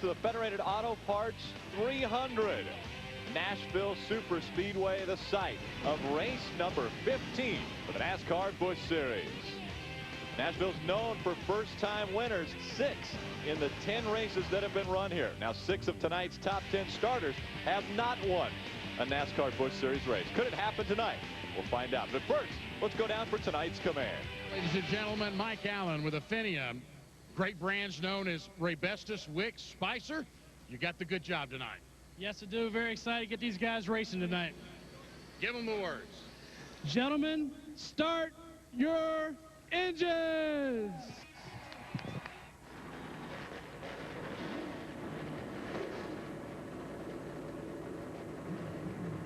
To the Federated Auto Parts 300. Nashville Superspeedway, the site of race number 15 for the NASCAR Busch Series. Nashville's known for first-time winners, 6 in the 10 races that have been run here. Now 6 of tonight's top 10 starters have not won a NASCAR Busch Series race. Could it happen tonight? We'll find out. But first, let's go down for tonight's command. Ladies and gentlemen, Mike Allen with Affinia. Great brands known as Raybestos, Wicks, Spicer. You got the good job tonight. Yes, I do. Very excited to get these guys racing tonight. Give them the words. Gentlemen, start your engines.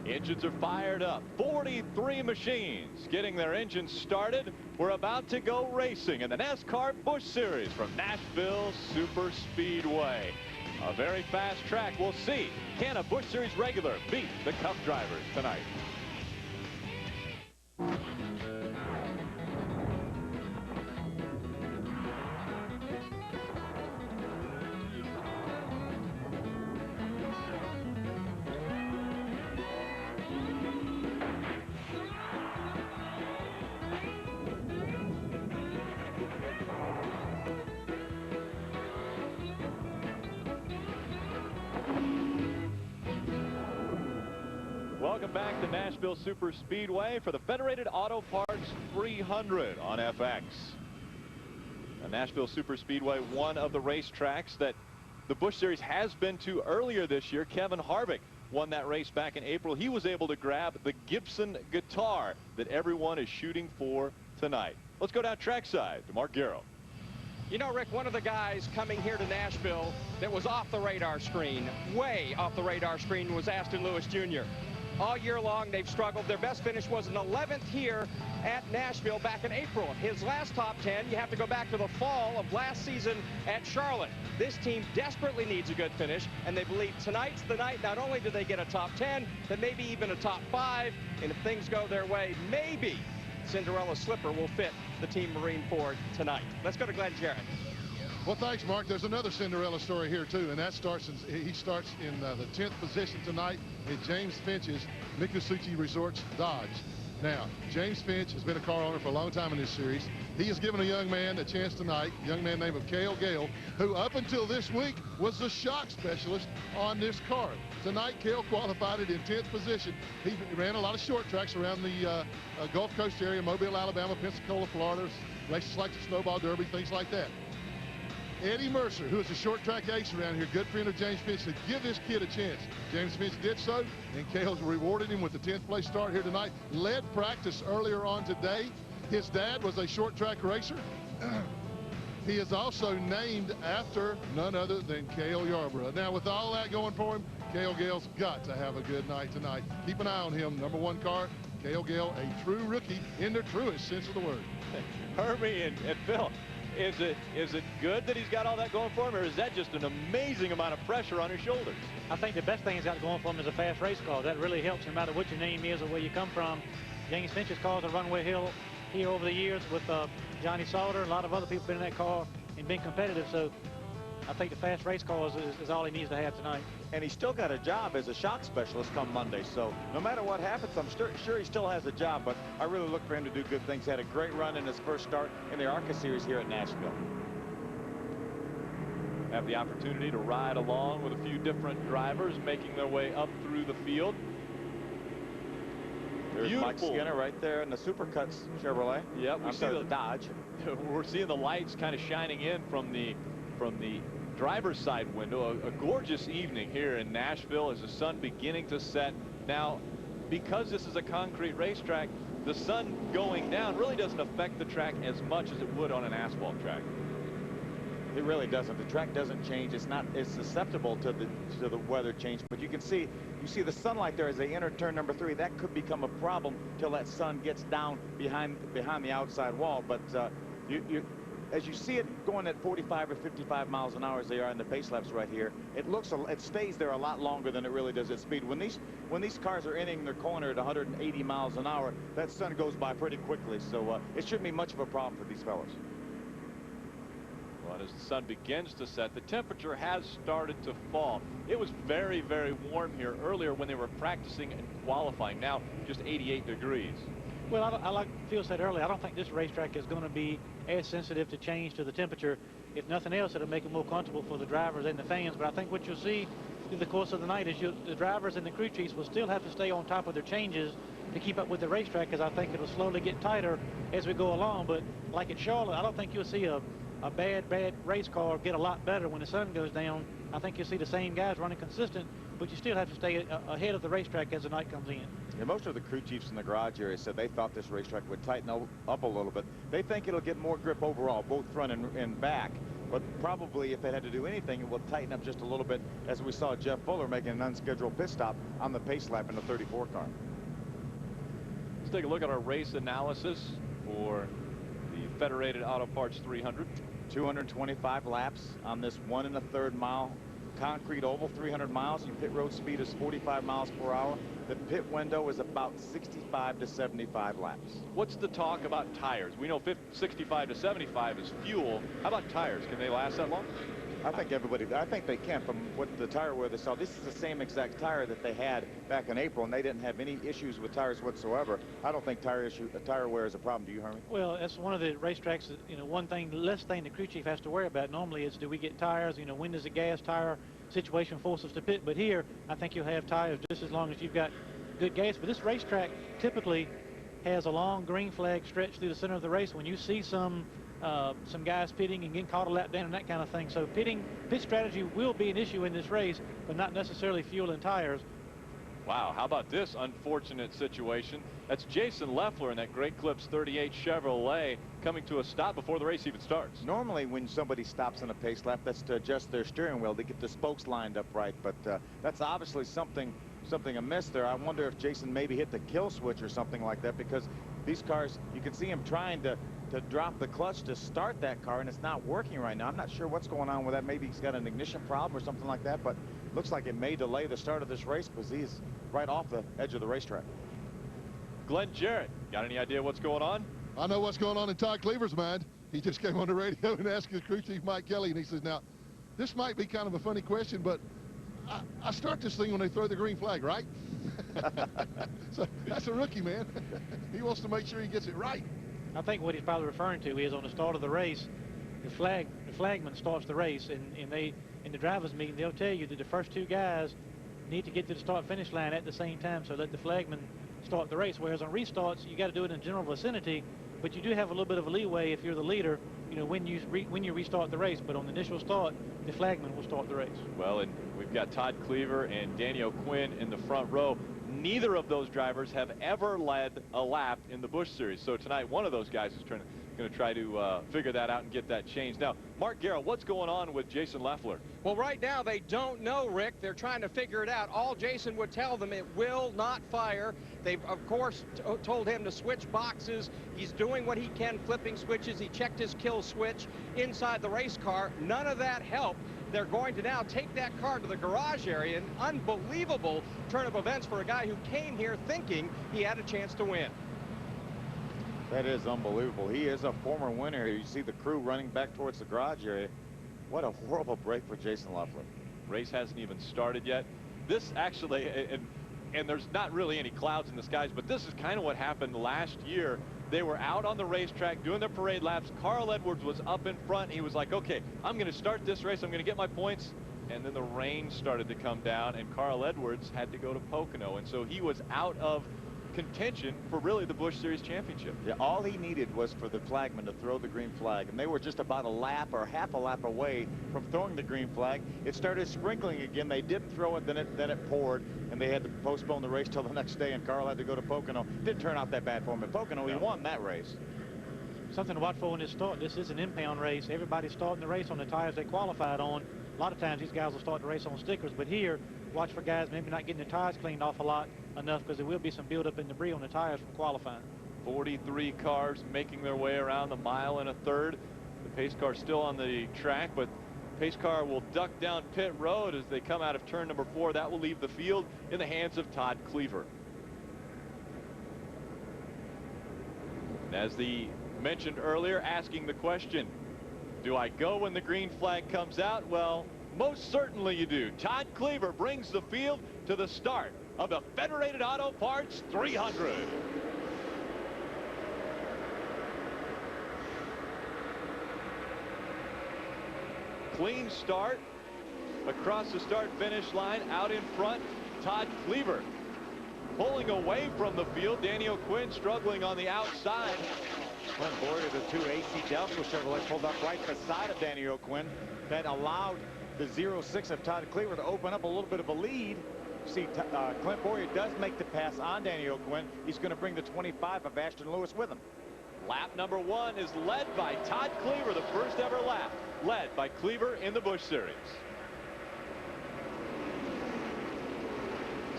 Engines are fired up. 43 machines getting their engines started. We're about to go racing in the NASCAR Busch Series from Nashville Superspeedway. A very fast track. We'll see. Can a Busch Series regular beat the Cup drivers tonight? Welcome back to Nashville Superspeedway for the Federated Auto Parts 300 on FX. The Nashville Superspeedway, one of the racetracks that the Busch Series has been to earlier this year. Kevin Harvick won that race back in April. He was able to grab the Gibson guitar that everyone is shooting for tonight. Let's go down trackside to Mark Garrow. You know, Rick, one of the guys coming here to Nashville that was off the radar screen, way off the radar screen, was Aston Lewis Jr. All year long, they've struggled. Their best finish was an 11th here at Nashville back in April. His last top 10, you have to go back to the fall of last season at Charlotte. This team desperately needs a good finish, and they believe tonight's the night. Not only do they get a top 10, but maybe even a top 5, and if things go their way, maybe Cinderella slipper will fit the Team Marine Ford tonight. Let's go to Glenn Jarrett. Well, thanks, Mark. There's another Cinderella story here, too, and that starts he starts in the 10th position tonight at James Finch's Miccosukee Resorts Dodge. Now, James Finch has been a car owner for a long time in this series. He has given a young man a chance tonight, a young man named Cale Gale, who up until this week was the shock specialist on this car. Tonight, Cale qualified it in 10th position. He ran a lot of short tracks around the Gulf Coast area, Mobile, Alabama, Pensacola, Florida, races like the Snowball Derby, things like that. Eddie Mercer, who is a short track ace around here, good friend of James Finch, said, give this kid a chance. James Finch did so, and Cale's rewarded him with the 10th place start here tonight. Led practice earlier on today. His dad was a short track racer. He is also named after none other than Cale Yarborough. Now, with all that going for him, Cale Gale's got to have a good night tonight. Keep an eye on him. #1 car, Cale Gale, a true rookie in the truest sense of the word. Hermie and Phil. Is it good that he's got all that going for him, or is that just an amazing amount of pressure on his shoulders? I think the best thing he's got going for him is a fast race car. That really helps no matter what your name is or where you come from. James Finch's cars have run well here over the years with Johnny Sauter. A lot of other people been in that car and been competitive. So I think the fast race car is all he needs to have tonight. And he's still got a job as a shock specialist come Monday. So no matter what happens, I'm sure he still has a job. But I really look for him to do good things. He had a great run in his first start in the ARCA Series here at Nashville. Have the opportunity to ride along with a few different drivers making their way up through the field. There's Beautiful. Mike Skinner right there in the Supercuts Chevrolet. Yep, we see the Dodge. We're seeing the lights kind of shining in from the driver's side window. A gorgeous evening here in Nashville as the sun beginning to set. Now, because this is a concrete racetrack, the sun going down really doesn't affect the track as much as it would on an asphalt track. It really doesn't. The track doesn't change. It's susceptible to the weather change. But you see the sunlight there as they enter turn number 3. That could become a problem till that sun gets down behind the outside wall. But as you see it going at 45 or 55 miles an hour as they are in the pace laps right here, it stays there a lot longer than it really does at speed. When these cars are entering their corner at 180 miles an hour, that sun goes by pretty quickly. So it shouldn't be much of a problem for these fellas. Well, as the sun begins to set, the temperature has started to fall. It was very, very warm here earlier when they were practicing and qualifying. Now just 88 degrees. Well, I like Phil said earlier, I don't think this racetrack is going to be as sensitive to change to the temperature. If nothing else, it'll make it more comfortable for the drivers and the fans. But I think what you'll see through the course of the night is the drivers and the crew chiefs will still have to stay on top of their changes to keep up with the racetrack, because I think it'll slowly get tighter as we go along. But like at Charlotte, I don't think you'll see a bad race car get a lot better when the sun goes down. I think you'll see the same guys running consistent, but you still have to stay ahead of the racetrack as the night comes in. Yeah, most of the crew chiefs in the garage area said they thought this racetrack would tighten up a little bit. They think it'll get more grip overall, both front and back. But probably if it had to do anything, it will tighten up just a little bit, as we saw Jeff Fuller making an unscheduled pit stop on the pace lap in the 34 car. Let's take a look at our race analysis for the Federated Auto Parts 300. 225 laps on this 1 1/3 mile concrete oval, 300 miles. Your pit road speed is 45 miles per hour. The pit window is about 65 to 75 laps. What's the talk about tires? We know 65 to 75 is fuel. How about tires? Can they last that long? I think they can. From what the tire wear they saw, this is the same exact tire that they had back in April, and they didn't have any issues with tires whatsoever. I don't think tire wear is a problem. Do you, Hermie? Well, that's one of the racetracks that, you know, less thing the crew chief has to worry about normally is, do we get tires? You know, when does the gas tire situation force us to pit? But here, I think you'll have tires just as long as you've got good gas. But this racetrack typically has a long green flag stretch through the center of the race. When you see some guys pitting and getting caught a lap down and that kind of thing. So pit strategy will be an issue in this race, but not necessarily fuel and tires. Wow, how about this unfortunate situation? That's Jason Leffler in that Great Clips 38 Chevrolet coming to a stop before the race even starts. Normally when somebody stops on a pace lap, that's to adjust their steering wheel to get the spokes lined up right, but that's obviously something amiss there. I wonder if Jason maybe hit the kill switch or something like that, because these cars, you can see him trying to drop the clutch to start that car, and it's not working right now. I'm not sure what's going on with that. Maybe he's got an ignition problem or something like that, but looks like it may delay the start of this race because he's right off the edge of the racetrack. Glenn Jarrett, got any idea what's going on? I know what's going on in Todd Kluever's mind. He just came on the radio and asked his crew chief, Mike Kelly, and he says, now, this might be kind of a funny question, but I start this thing when they throw the green flag, right? So that's a rookie, man. He wants to make sure he gets it right. I think what he's probably referring to is on the start of the race, the flagman starts the race, and in the drivers meeting, they'll tell you that the first two guys need to get to the start-finish line at the same time, so let the flagman start the race. Whereas on restarts, you got to do it in general vicinity, but you do have a little bit of a leeway if you're the leader, you know, when you restart the race. But on the initial start, the flagman will start the race. Well, and we've got Todd Kluever and Daniel Quinn in the front row. Neither of those drivers have ever led a lap in the Busch Series. So tonight, one of those guys is going to try to figure that out and get that changed. Now, Mark Garrow, what's going on with Jason Leffler? Well, right now they don't know, Rick. They're trying to figure it out. All Jason would tell them, it will not fire. They've, of course, told him to switch boxes. He's doing what he can, flipping switches. He checked his kill switch inside the race car. None of that helped. They're going to now take that car to the garage area. An unbelievable turn of events for a guy who came here thinking he had a chance to win. That is unbelievable. He is a former winner. You see the crew running back towards the garage area. What a horrible break for Jason Leffler. Race hasn't even started yet. This actually, and there's not really any clouds in the skies, but this is kind of what happened last year. They were out on the racetrack doing their parade laps. Carl Edwards was up in front. He was like, okay, I'm going to start this race. I'm going to get my points. And then the rain started to come down, and Carl Edwards had to go to Pocono. And so he was out of contention for really the Busch Series championship. Yeah, all he needed was for the flagman to throw the green flag, and they were just about a lap or half a lap away from throwing the green flag. It started sprinkling again. They didn't throw it, then it poured, and they had to postpone the race till the next day, and Carl had to go to Pocono. Didn't turn out that bad for him at Pocono. He won that race. Something to watch for in this start. This is an impound race. Everybody's starting the race on the tires they qualified on. A lot of times these guys will start the race on stickers, but here, watch for guys maybe not getting the tires cleaned off a lot enough, because there will be some buildup in debris on the tires from qualifying. 43 cars making their way around the 1 1/3 miles. The pace car still on the track, but pace car will duck down pit road as they come out of turn number 4. That will leave the field in the hands of Todd Kluever. And as the mentioned earlier, asking the question, Do I go when the green flag comes out? Well, most certainly you do. Todd Kluever brings the field to the start of the Federated Auto Parts 300. Clean start across the start-finish line. Out in front, Todd Kluever. Pulling away from the field, Daniel Quinn struggling on the outside. Glenn Jarrett, the 2 AC Delco Chevrolet, pulled up right beside of Daniel Quinn. That allowed the 06 of Todd Kluever to open up a little bit of a lead. See, Clint Boyer does make the pass on Daniel Quinn. He's going to bring the 25 of Ashton Lewis with him. Lap number 1 is led by Todd Kluever, the first ever lap led by Kluever in the Busch Series.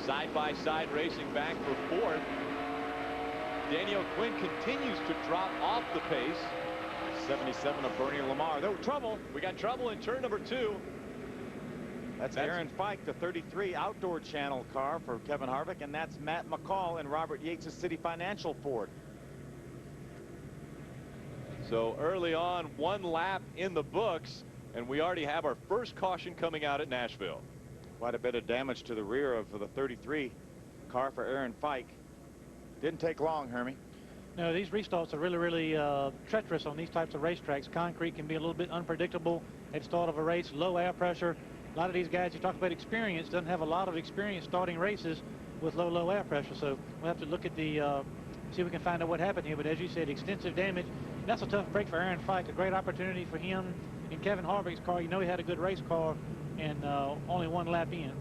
Side-by-side racing back for 4th. Daniel Quinn continues to drop off the pace. 77 of Bernie Lamar. No trouble. We got trouble in turn number 2. That's Aaron Fike, the 33 Outdoor Channel car for Kevin Harvick, and that's Matt McCall and Robert Yates' City Financial Ford. So early on, 1 lap in the books, and we already have our first caution coming out at Nashville. Quite a bit of damage to the rear of the 33 car for Aaron Fike. Didn't take long, Hermie. No, these restarts are really treacherous on these types of racetracks. Concrete can be a little bit unpredictable at the start of a race. Low air pressure. A lot of these guys, you talk about experience, doesn't have a lot of experience starting races with low air pressure. So we'll have to look at the see if we can find out what happened here. But as you said, extensive damage. And that's a tough break for Aaron Fike. A great opportunity for him in Kevin Harvick's car. You know, he had a good race car, and only 1 lap in.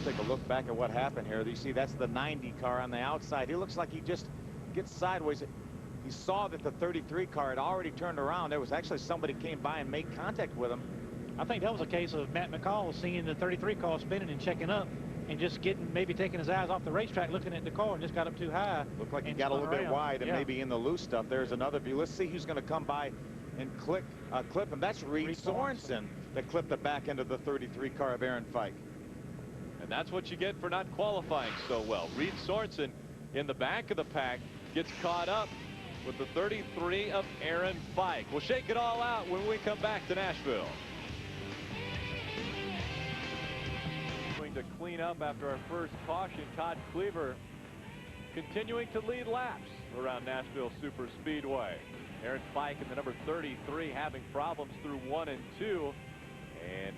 Take a look back at what happened here. You see, that's the 90 car on the outside. He looks like he just gets sideways. He saw that the 33 car had already turned around. There was actually somebody came by and made contact with him. I think that was a case of Matt McCall seeing the 33 car spinning and checking up and just maybe taking his eyes off the racetrack, looking at the car, and just got up too high. Looked like he got a little bit wide and maybe in the loose stuff. There's another view. Let's see who's going to come by and clip him. That's Reed Sorensen that clipped the back end of the 33 car of Aaron Fike. And that's what you get for not qualifying so well. Reed Sorensen in the back of the pack gets caught up with the 33 of Aaron Fike. We'll shake it all out when we come back to Nashville. Going to clean up after our first caution. Todd Kluever continuing to lead laps around Nashville Superspeedway. Aaron Fike in the number 33 having problems through 1 and 2. And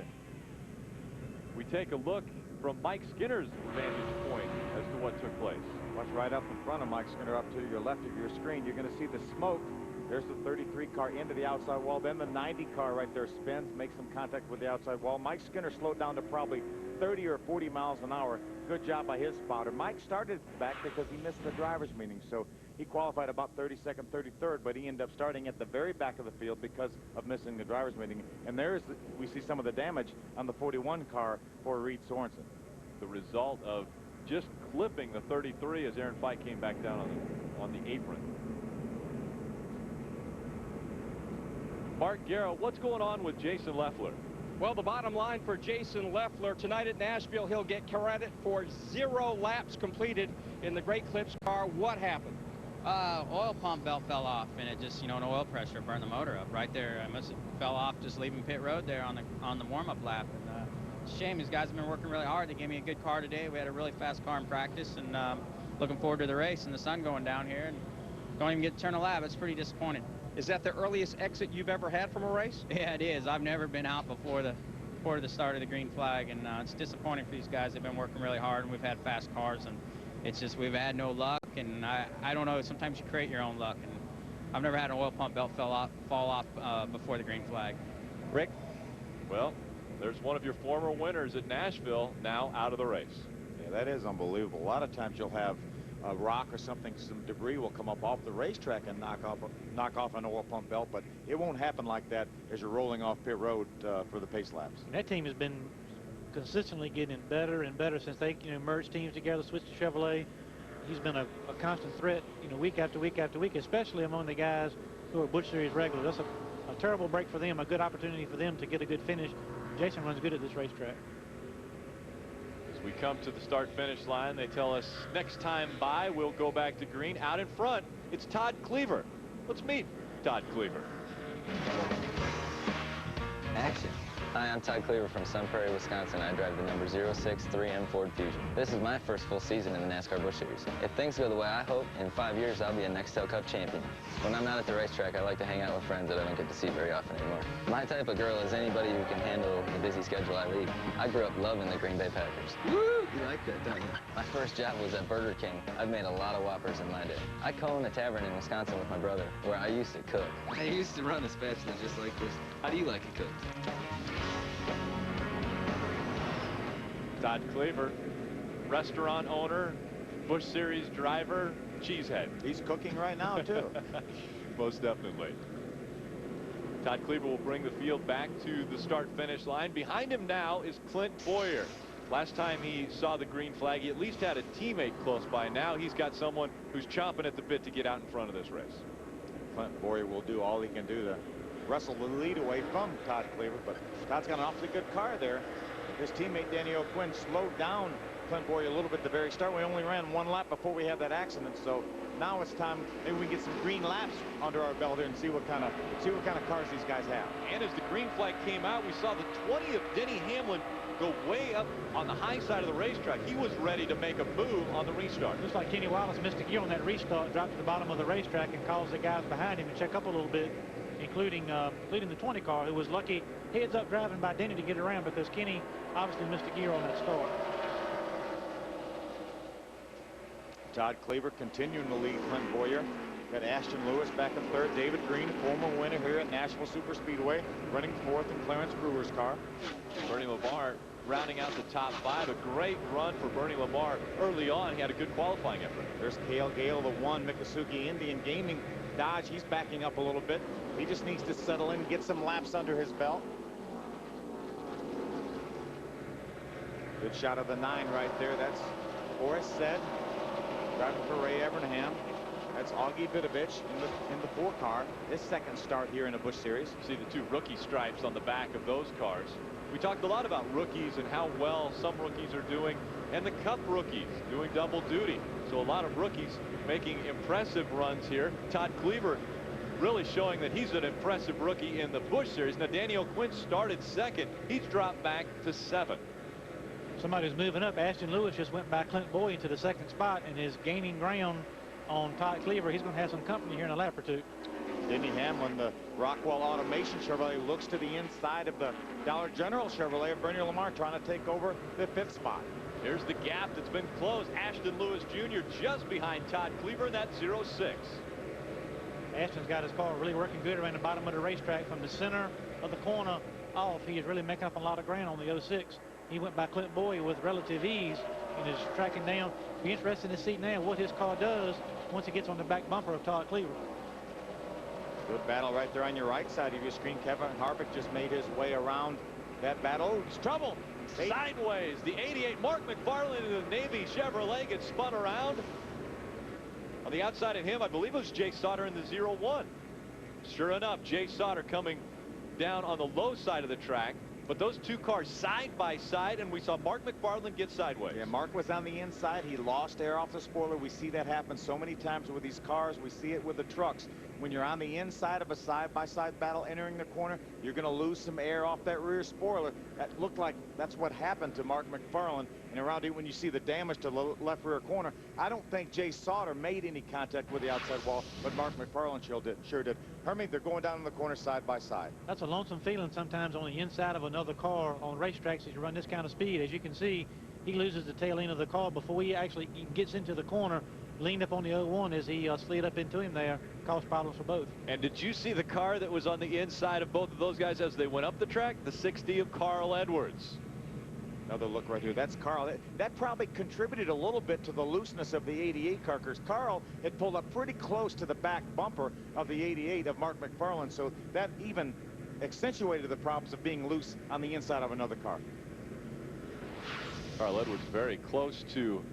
we take a look from Mike Skinner's vantage point as to what took place. Watch right up in front of Mike Skinner, up to your left of your screen. You're going to see the smoke. There's the 33 car into the outside wall. Then the 90 car right there spins, makes some contact with the outside wall. Mike Skinner slowed down to probably 30 or 40 miles an hour. Good job by his spotter. Mike started back because he missed the driver's meeting. So he qualified about 32nd, 33rd, but he ended up starting at the very back of the field because of missing the driver's meeting. And we see some of the damage on the 41 car for Reed Sorensen. The result of just clipping the 33 as Aaron Fike came back down on the apron. Mark Garrow, what's going on with Jason Leffler? Well, the bottom line for Jason Leffler tonight at Nashville, he'll get credit for 0 laps completed in the Great Clips car. What happened? Oil pump belt fell off, and it just, no oil pressure burned the motor up right there. I must have fell off just leaving pit road there on the warm-up lap. And it's a shame. These guys have been working really hard. They gave me a good car today. We had a really fast car in practice, and looking forward to the race and the sun going down here. And don't even get to turn a lap. It's pretty disappointing. Is that the earliest exit you've ever had from a race? Yeah, it is. I've never been out before the start of the green flag, and it's disappointing for these guys. They've been working really hard, and we've had fast cars, and it's just we've had no luck. And I don't know. Sometimes you create your own luck, and I've never had an oil pump belt fall off before the green flag. Rick? Well, there's one of your former winners at Nashville now out of the race. Yeah, that is unbelievable. A lot of times you'll have a rock or something, some debris will come up off the racetrack and knock off an oil pump belt, but it won't happen like that as you're rolling off pit road for the pace laps. And that team has been consistently getting better and better since they merged teams together, switched to Chevrolet. He's been a constant threat, week after week after week, especially among the guys who are Busch Series regulars. That's a terrible break for them, a good opportunity for them to get a good finish. Jason runs good at this racetrack. As we come to the start-finish line, they tell us next time by, we'll go back to green. Out in front, it's Todd Kluever. Let's meet Todd Kluever. Action. Hi, I'm Todd Kluever from Sun Prairie, Wisconsin. I drive the number 063M Ford Fusion. This is my first full season in the NASCAR Busch Series. If things go the way I hope, in 5 years I'll be a Nextel Cup champion. When I'm not at the racetrack, I like to hang out with friends that I don't get to see very often anymore. My type of girl is anybody who can handle the busy schedule I lead. I grew up loving the Green Bay Packers. Woo! You like that, don't you? My first job was at Burger King. I've made a lot of Whoppers in my day. I co-own a tavern in Wisconsin with my brother, where I used to cook. I used to run a spatula just like this. How do you like it cooked? Todd Kluever, restaurant owner, Busch Series driver, cheesehead. He's cooking right now, too. Most definitely. Todd Kluever will bring the field back to the start-finish line. Behind him now is Clint Bowyer. Last time he saw the green flag, he at least had a teammate close by. Now he's got someone who's chomping at the bit to get out in front of this race. Clint Bowyer will do all he can do to wrestle the lead away from Todd Kluever, but Todd's got an awfully good car there. His teammate Danny O'Quinn slowed down Clint Bowyer a little bit at the very start. We only ran one lap before we had that accident, so now it's time maybe we can get some green laps under our belt here and see what kind of cars these guys have. And as the green flag came out, we saw the 20 of Denny Hamlin go way up on the high side of the racetrack. He was ready to make a move on the restart. Looks like Kenny Wallace missed a gear on that restart, dropped to the bottom of the racetrack, and caused the guys behind him to check up a little bit, including the 20 car, who was lucky heads up driving by Denny to get around, because Kenny obviously missed a gear on that start. Todd Kluever continuing to lead Clint Bowyer. Got Ashton Lewis back in third. David Green, former winner here at Nashville Superspeedway, running fourth in Clarence Brewer's car. Bernie Lamar rounding out the top 5. A great run for Bernie Lamar early on. He had a good qualifying effort. There's Cale Gale, the one Miccosukee Indian Gaming Dodge. He's backing up a little bit. He just needs to settle in, get some laps under his belt. Good shot of the 9 right there. That's Homestead driving for Ray Evernham. That's Augie Vidovich in the 4 car. His second start here in a Busch Series. See the 2 rookie stripes on the back of those cars. We talked a lot about rookies and how well some rookies are doing, and the Cup rookies doing double duty. So a lot of rookies making impressive runs here. Todd Kluever really showing that he's an impressive rookie in the Busch Series. Now Daniel Quinn started second. He's dropped back to 7th. Somebody's moving up. Ashton Lewis just went by Clint Bowyer into the 2nd spot and is gaining ground on Todd Kluever. He's going to have some company here in a lap or 2. Denny Hamlin, the Rockwell Automation Chevrolet, looks to the inside of the Dollar General Chevrolet of Bernie Lamar, trying to take over the 5th spot. Here's the gap that's been closed. Ashton Lewis Jr. just behind Todd Kluever in that 06. Ashton's got his car really working good around the bottom of the racetrack from the center of the corner off. He is really making up a lot of ground on the 06. He went by Clint Bowyer with relative ease and is tracking down. Be interesting to see now what his car does once it gets on the back bumper of Todd Kluever. Good battle right there on your right side of your screen. Kevin Harvick just made his way around that battle. Oh, it's trouble. Sideways. The 88 Mark McFarland in the Navy Chevrolet gets spun around. On the outside of him, I believe it was Jay Sauter in the 01. Sure enough, Jay Sauter coming down on the low side of the track. But those 2 cars side by side, and we saw Mark McFarland get sideways. Yeah, Mark was on the inside. He lost air off the spoiler. We see that happen so many times with these cars. We see it with the trucks. When you're on the inside of a side-by-side battle entering the corner, you're going to lose some air off that rear spoiler. That looked like that's what happened to Mark McFarland. And around here, when you see the damage to the left rear corner, I don't think Jay Sauter made any contact with the outside wall, but Mark McFarland sure did. Hermie, they're going down in the corner side by side. That's a lonesome feeling sometimes on the inside of another car on racetracks as you run this kind of speed. As you can see, he loses the tail end of the car before he actually gets into the corner. Leaned up on the 01 as he slid up into him there, caused problems for both. And did you see the car that was on the inside of both of those guys as they went up the track? The 60 of Carl Edwards. Another look right here. That's Carl. That probably contributed a little bit to the looseness of the 88 car, because Carl had pulled up pretty close to the back bumper of the 88 of Mark McFarland, so that even accentuated the problems of being loose on the inside of another car. Carl Edwards very close to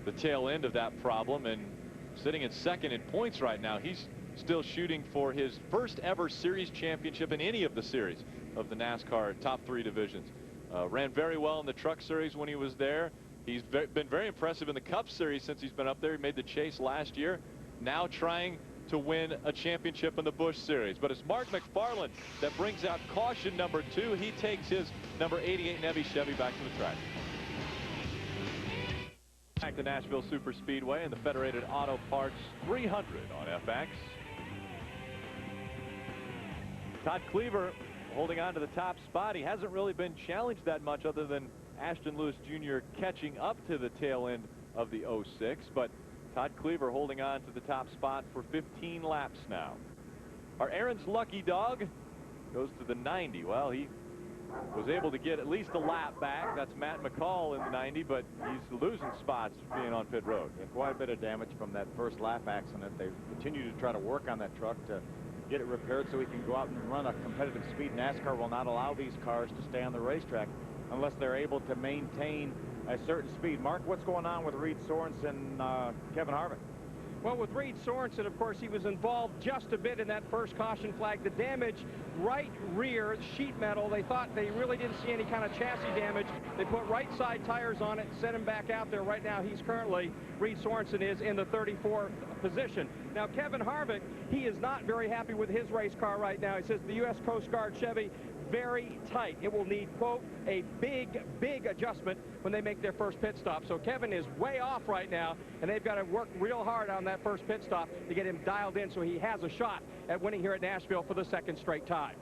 the tail end of that problem and sitting in 2nd in points right now. He's still shooting for his first ever series championship in any of the series of the NASCAR top 3 divisions. Ran very well in the Truck Series when he was there. He's been very impressive in the Cup Series since he's been up there. He made the chase last year. Now trying to win a championship in the Busch Series. But it's Mark McFarland that brings out caution number 2. He takes his number 88 Chevy Chevy back to the track. Back to Nashville Superspeedway and the Federated Auto Parts 300 on FX. Todd Kluever holding on to the top spot. He hasn't really been challenged that much other than Ashton Lewis Jr. catching up to the tail end of the 06. But Todd Kluever holding on to the top spot for 15 laps now. Our Aaron's lucky dog goes to the 90. Well, he was able to get at least a lap back. That's Matt McCall in the 90, but he's losing spots being on pit road. And quite a bit of damage from that first lap accident. They continue to try to work on that truck to get it repaired so he can go out and run a competitive speed. NASCAR will not allow these cars to stay on the racetrack unless they're able to maintain a certain speed. Mark, what's going on with Reed Sorensen and Kevin Harvick? Well, with Reed Sorensen, of course, he was involved just a bit in that first caution flag. The damage right rear sheet metal, they thought they really didn't see any kind of chassis damage. They put right side tires on it and sent him back out there. Right now, he's currently, Reed Sorensen is in the 34th position. Now, Kevin Harvick, he is not very happy with his race car right now. He says the U.S. Coast Guard Chevy, very tight. It will need, quote, a big adjustment when they make their first pit stop. So Kevin is way off right now, and they've got to work real hard on that first pit stop to get him dialed in so he has a shot at winning here at Nashville for the second straight time.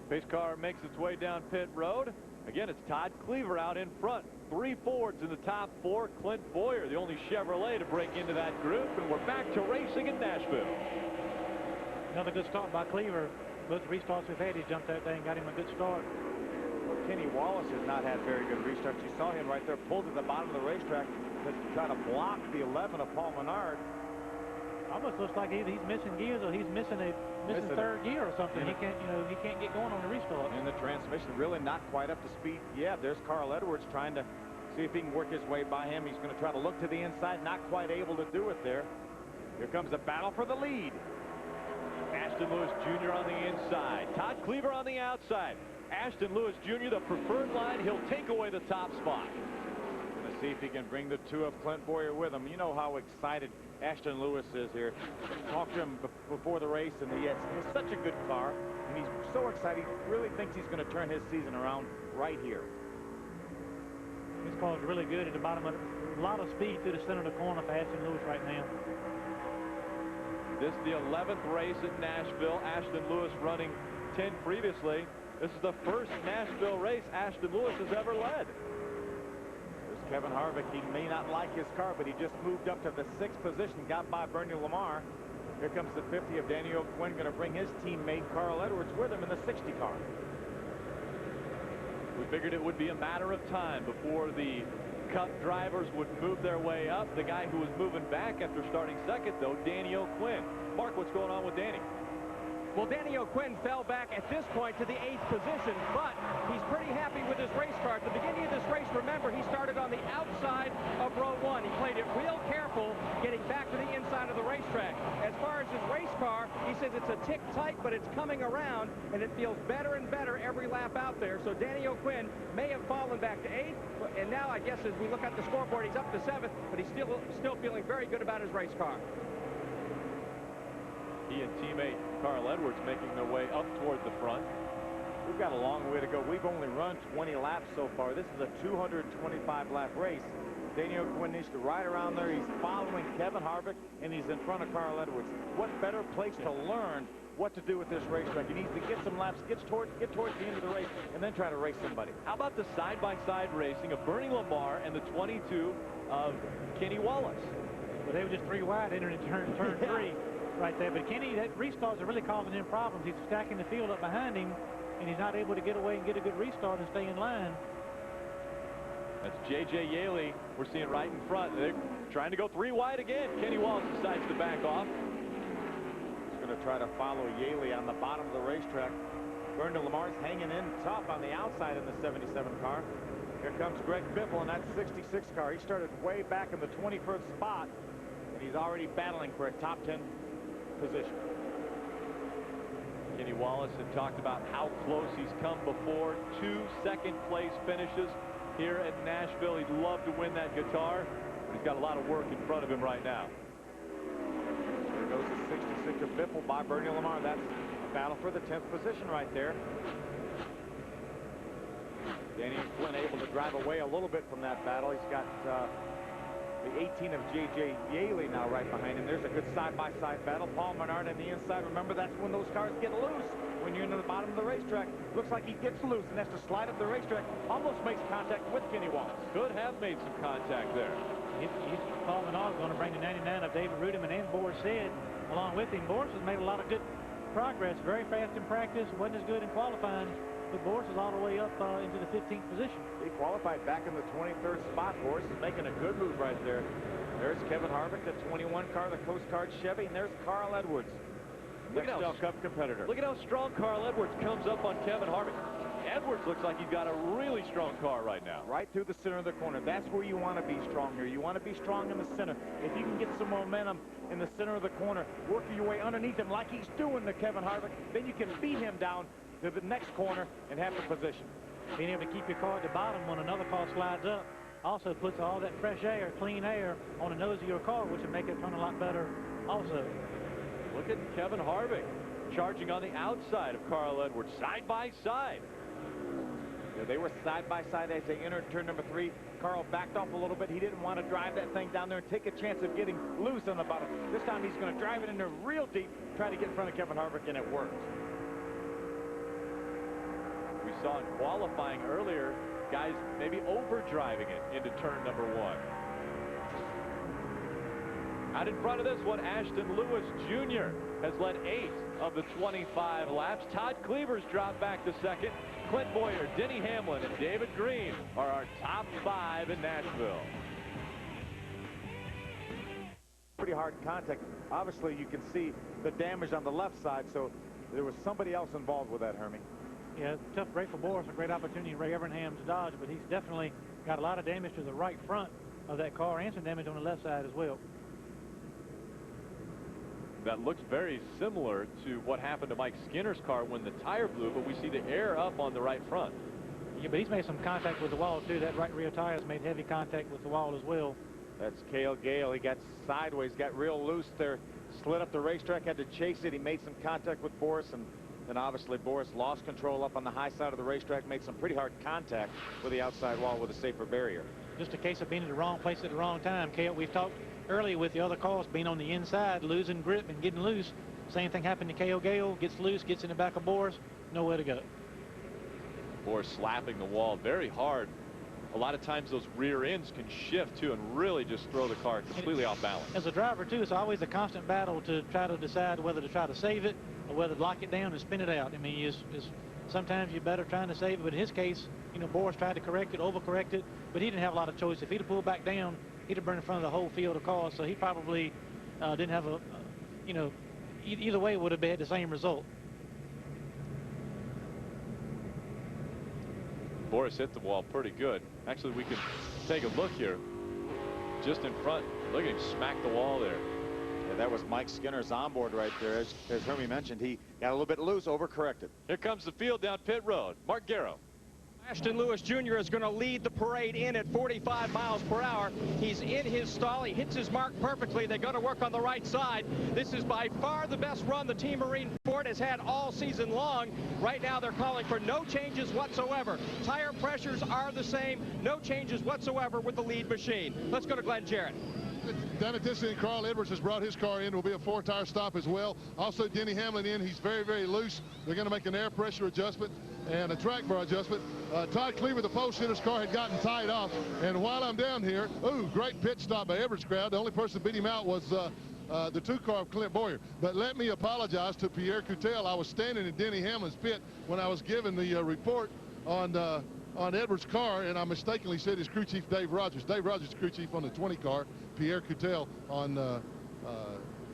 Pace car makes its way down pit road. Again, it's Todd Kluever out in front. 3 Fords in the top 4. Clint Boyer, the only Chevrolet to break into that group, and we're back to racing in Nashville. Another good start by Kluever. Both restarts we've had, he jumped that thing, got him a good start. Well, Kenny Wallace has not had very good restarts. You saw him right there, pulled to the bottom of the racetrack to try to block the 11 of Paul Menard. Almost looks like either he's missing gears or he's missing third gear or something. He can't, he can't get going on the restart. And the transmission really not quite up to speed. Yeah, there's Carl Edwards trying to see if he can work his way by him. He's going to try to look to the inside, not quite able to do it there. Here comes the battle for the lead. Ashton Lewis Jr. on the inside. Todd Kluever on the outside. Ashton Lewis Jr., the preferred line. He'll take away the top spot. Going to see if he can bring the 2 of Clint Boyer with him. You know how excited Ashton Lewis is here. Talked to him before the race, and he has such a good car, and he's so excited. He really thinks he's going to turn his season around right here. This car is really good at the bottom of a lot of speed through the center of the corner for Ashton Lewis right now. This is the 11th race at Nashville. Ashton Lewis running 10 previously. This is the first Nashville race Ashton Lewis has ever led. There's Kevin Harvick. He may not like his car, but he just moved up to the 6th position, got by Bernie Lamar. Here comes the 50 of Daniel Quinn, going to bring his teammate Carl Edwards with him in the 60 car. We figured it would be a matter of time before the Cup drivers would move their way up. The guy who was moving back after starting second, though, Danny O'Quinn. Mark, what's going on with Danny? Well, Danny O'Quinn fell back at this point to the 8th position, but he's pretty happy with his race car. At the beginning of this race, remember, he started on the outside of row 1. He played it real careful, getting back to the inside of the racetrack. As far as his race car, he says it's a tick tight, but it's coming around, and it feels better and better every lap out there. So Danny O'Quinn may have fallen back to 8th, and now I guess as we look at the scoreboard, he's up to 7th, but he's still feeling very good about his race car. He and teammate Carl Edwards making their way up toward the front. We've got a long way to go. We've only run 20 laps so far. This is a 225-lap race. Daniel Quinn needs to ride around there. He's following Kevin Harvick, and he's in front of Carl Edwards. What better place to learn what to do with this racetrack? He needs to get some laps, get towards the end of the race, and then try to race somebody. How about the side-by-side racing of Bernie Lamar and the 22 of Kenny Wallace? Well, they were just 3 wide entering turn 3. Right there, but Kenny, that restarts are really causing him problems. He's stacking the field up behind him, and he's not able to get away and get a good restart and stay in line. That's J.J. Yaley. We're seeing right in front. They're trying to go 3 wide again. Kenny Wallace decides to back off. He's going to try to follow Yaley on the bottom of the racetrack. Bernie Lamar's hanging in top on the outside in the 77 car. Here comes Greg Biffle in that 66 car. He started way back in the 21st spot, and he's already battling for a top 10 position. Kenny Wallace had talked about how close he's come before. 2 second-place finishes here at Nashville. He'd love to win that guitar, but he's got a lot of work in front of him right now. goes the 66er Biffle by Bernie Lamar. That's a battle for the 10th position right there. Danny Flynn able to drive away a little bit from that battle. He's got the 18 of J.J. Yaley now right behind him. There's a good side-by-side battle. Paul Menard on the inside. Remember, that's when those cars get loose. When you're into the bottom of the racetrack, looks like he gets loose and has to slide up the racetrack. Almost makes contact with Kenny Wallace. Could have made some contact there. Paul Menard going to bring the 99 of David Rudiman and Boris Said along with him. Boris has made a lot of good progress. Very fast in practice. Wasn't as good in qualifying. But Boris is all the way up into the 15th position. He qualified back in the 23rd spot. Boris is making a good move right there. There's Kevin Harvick, the 21 car, the Coast Guard Chevy, and there's Carl Edwards, Nextel Cup competitor. Look at how strong Carl Edwards comes up on Kevin Harvick. Edwards looks like he's got a really strong car right now. Right through the center of the corner. That's where you want to be strong here. You want to be strong in the center. If you can get some momentum in the center of the corner, working your way underneath him like he's doing to Kevin Harvick, then you can beat him down to the next corner and have the position. Being able to keep your car at the bottom when another car slides up also puts all that fresh air, clean air on the nose of your car, which will make it run a lot better also. Look at Kevin Harvick charging on the outside of Carl Edwards, side by side. Yeah, they were side by side as they entered turn number 3. Carl backed off a little bit. He didn't want to drive that thing down there and take a chance of getting loose on the bottom. This time he's going to drive it in there real deep, try to get in front of Kevin Harvick, and it worked. We saw in qualifying earlier, guys maybe overdriving it into turn number 1. Out in front of this one, Ashton Lewis Jr. has led 8 of the 25 laps. Todd Kluever's dropped back to second. Clint Boyer, Denny Hamlin, and David Green are our top 5 in Nashville. Pretty hard contact. Obviously, you can see the damage on the left side, so there was somebody else involved with that, Hermie. Yeah, tough break for Boris. A great opportunity in Ray Evernham's Dodge, but he's definitely got a lot of damage to the right front of that car and some damage on the left side as well. That looks very similar to what happened to Mike Skinner's car when the tire blew, but we see the air up on the right front. Yeah, but he's made some contact with the wall too. That right rear tire has made heavy contact with the wall as well. That's Cale Gale. He got sideways, got real loose there, slid up the racetrack, had to chase it. He made some contact with Boris, and then obviously Boris lost control up on the high side of the racetrack, made some pretty hard contact with the outside wall with a safer barrier. Just a case of being in the wrong place at the wrong time. Cale, we've talked earlier with the other cars being on the inside, losing grip and getting loose. Same thing happened to Cale Gale. Gets loose, gets in the back of Boris, nowhere to go. Boris slapping the wall very hard. A lot of times those rear ends can shift too and really just throw the car completely off balance. As a driver too, it's always a constant battle to try to decide whether to try to save it or whether to lock it down and spin it out. I mean, sometimes you're better trying to save it, but in his case, you know, Boris tried to correct it, overcorrect it, but he didn't have a lot of choice. If he'd have pulled back down, he'd have burned in front of the whole field of cars, so he probably didn't have you know, either way would have had the same result. Boris hit the wall pretty good. Actually, we can take a look here. Just in front. Look at him smack the wall there. Yeah, that was Mike Skinner's onboard right there. As Hermie mentioned, he got a little bit loose, overcorrected. Here comes the field down pit road. Mark Garrow. Ashton Lewis Jr. is going to lead the parade in at 45 miles per hour. He's in his stall. He hits his mark perfectly. They're going to work on the right side. This is by far the best run the Team Marine Ford has had all season long. Right now they're calling for no changes whatsoever. Tire pressures are the same. No changes whatsoever with the lead machine. Let's go to Glenn Jarrett. Down at this end, Carl Edwards has brought his car in. It will be a 4-tire stop as well. Also, Denny Hamlin in. He's very, very loose. They're going to make an air pressure adjustment and a track bar adjustment. Todd Kluever, the pole sitter's car, had gotten tied off. And while I'm down here, great pit stop by Edwards crowd. The only person that beat him out was the 2-car of Clint Boyer. But let me apologize to Pierre Coutel. I was standing in Denny Hamlin's pit when I was given the report on Edwards' car, and I mistakenly said his crew chief Dave Rogers. Dave Rogers, crew chief on the 20 car. Pierre Coutel on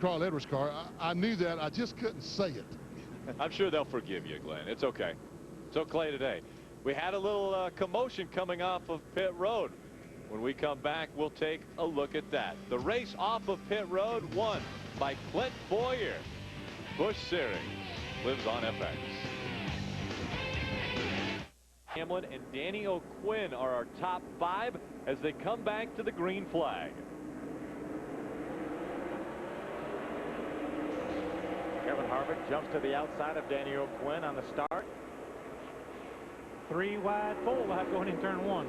Carl Edwards' car. I knew that. I just couldn't say it. I'm sure they'll forgive you, Glenn. It's okay. It's okay today. We had a little commotion coming off of pit road. When we come back, we'll take a look at that. The race off of pit road won by Clint Boyer. Busch Series lives on FX. Hamlin and Danny O'Quinn are our top 5 as they come back to the green flag. Kevin Harvick jumps to the outside of Danny O'Quinn on the start. 3 wide, 4 wide going in turn 1.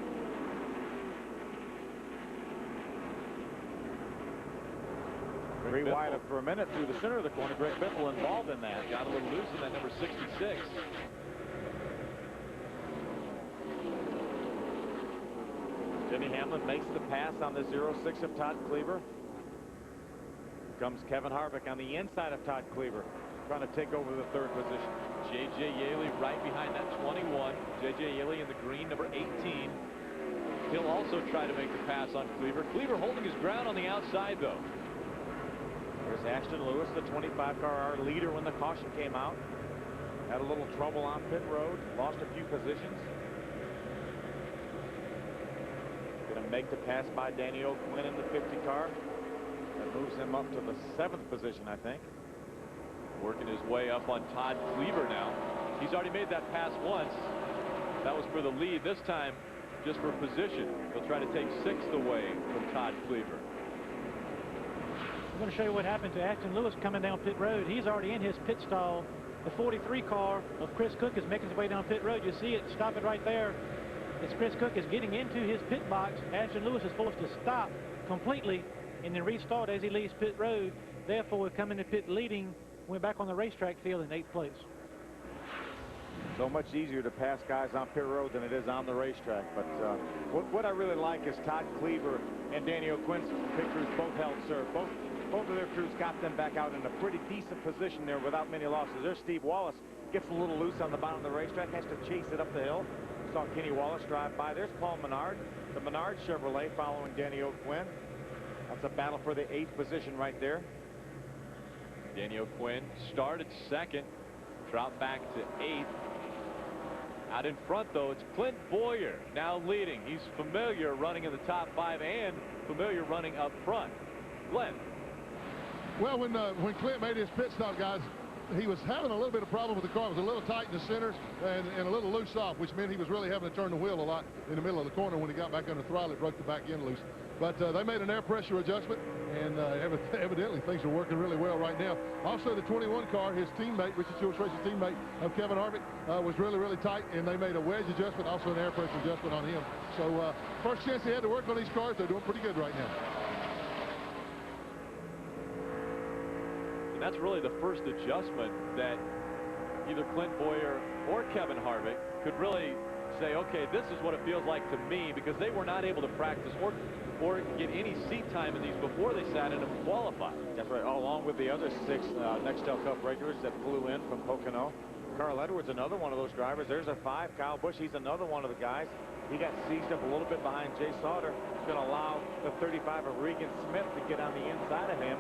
Three wide up for a minute through the center of the corner. Greg Biffle involved in that. Got a little loose in that number 66. Jimmy Hamlin makes the pass on the 06 of Todd Kluever. Comes Kevin Harvick on the inside of Todd Kluever, trying to take over the 3rd position. J.J. Yaley right behind that 21. J.J. Yaley in the green, number 18. He'll also try to make the pass on Kluever. Kluever holding his ground on the outside, though. There's Ashton Lewis, the 25-car our leader when the caution came out. Had a little trouble on pit road, lost a few positions. Going to make the pass by Danny O'Quinn in the 50 car. That moves him up to the 7th position, I think. Working his way up on Todd Kluever now. He's already made that pass once. That was for the lead. This time, just for position. He'll try to take 6th away from Todd Kluever. I'm going to show you what happened to Ashton Lewis coming down pit road. He's already in his pit stall. The 43 car of Chris Cook is making his way down pit road. You see it, stop it right there. As Chris Cook is getting into his pit box, Ashton Lewis is forced to stop completely and then restart as he leaves pit road. Therefore, we're coming to pit leading. We're back on the racetrack field in 8th place. So much easier to pass guys on pit road than it is on the racetrack. But what I really like is Todd Kluever and Danny O'Quinn's pictures both held serve. Both of their crews got them back out in a pretty decent position there without many losses. There's Steve Wallace, gets a little loose on the bottom of the racetrack, has to chase it up the hill. Saw Kenny Wallace drive by. There's Paul Menard, the Menard Chevrolet following Danny O'Quinn. That's a battle for the 8th position right there. Danny O'Quinn started 2nd, dropped back to 8th. Out in front, though, it's Clint Bowyer now leading. He's familiar running in the top 5 and familiar running up front. Glenn. Well, when Clint made his pit stop, guys, he was having a little bit of problem with the car. It was a little tight in the centers and a little loose off, which meant he was really having to turn the wheel a lot in the middle of the corner. When he got back under throttle, it broke the back end loose. But they made an air pressure adjustment, and evidently things are working really well right now. Also, the 21 car, his teammate, Richard Childress Racing's teammate of Kevin Harvick, was really, really tight, and they made a wedge adjustment, also an air pressure adjustment on him. So first chance they had to work on these cars, they're doing pretty good right now. And that's really the first adjustment that either Clint Bowyer or Kevin Harvick could really say, okay, this is what it feels like to me, because they were not able to practice or get any seat time in these before they sat in and qualified. That's right, along with the other 6 Nextel Cup regulars that flew in from Pocono. Carl Edwards, another one of those drivers. There's a 5. Kyle Busch, he's another one of the guys. He got seized up a little bit behind Jay Sauter. It's going to allow the 35 of Regan Smith to get on the inside of him.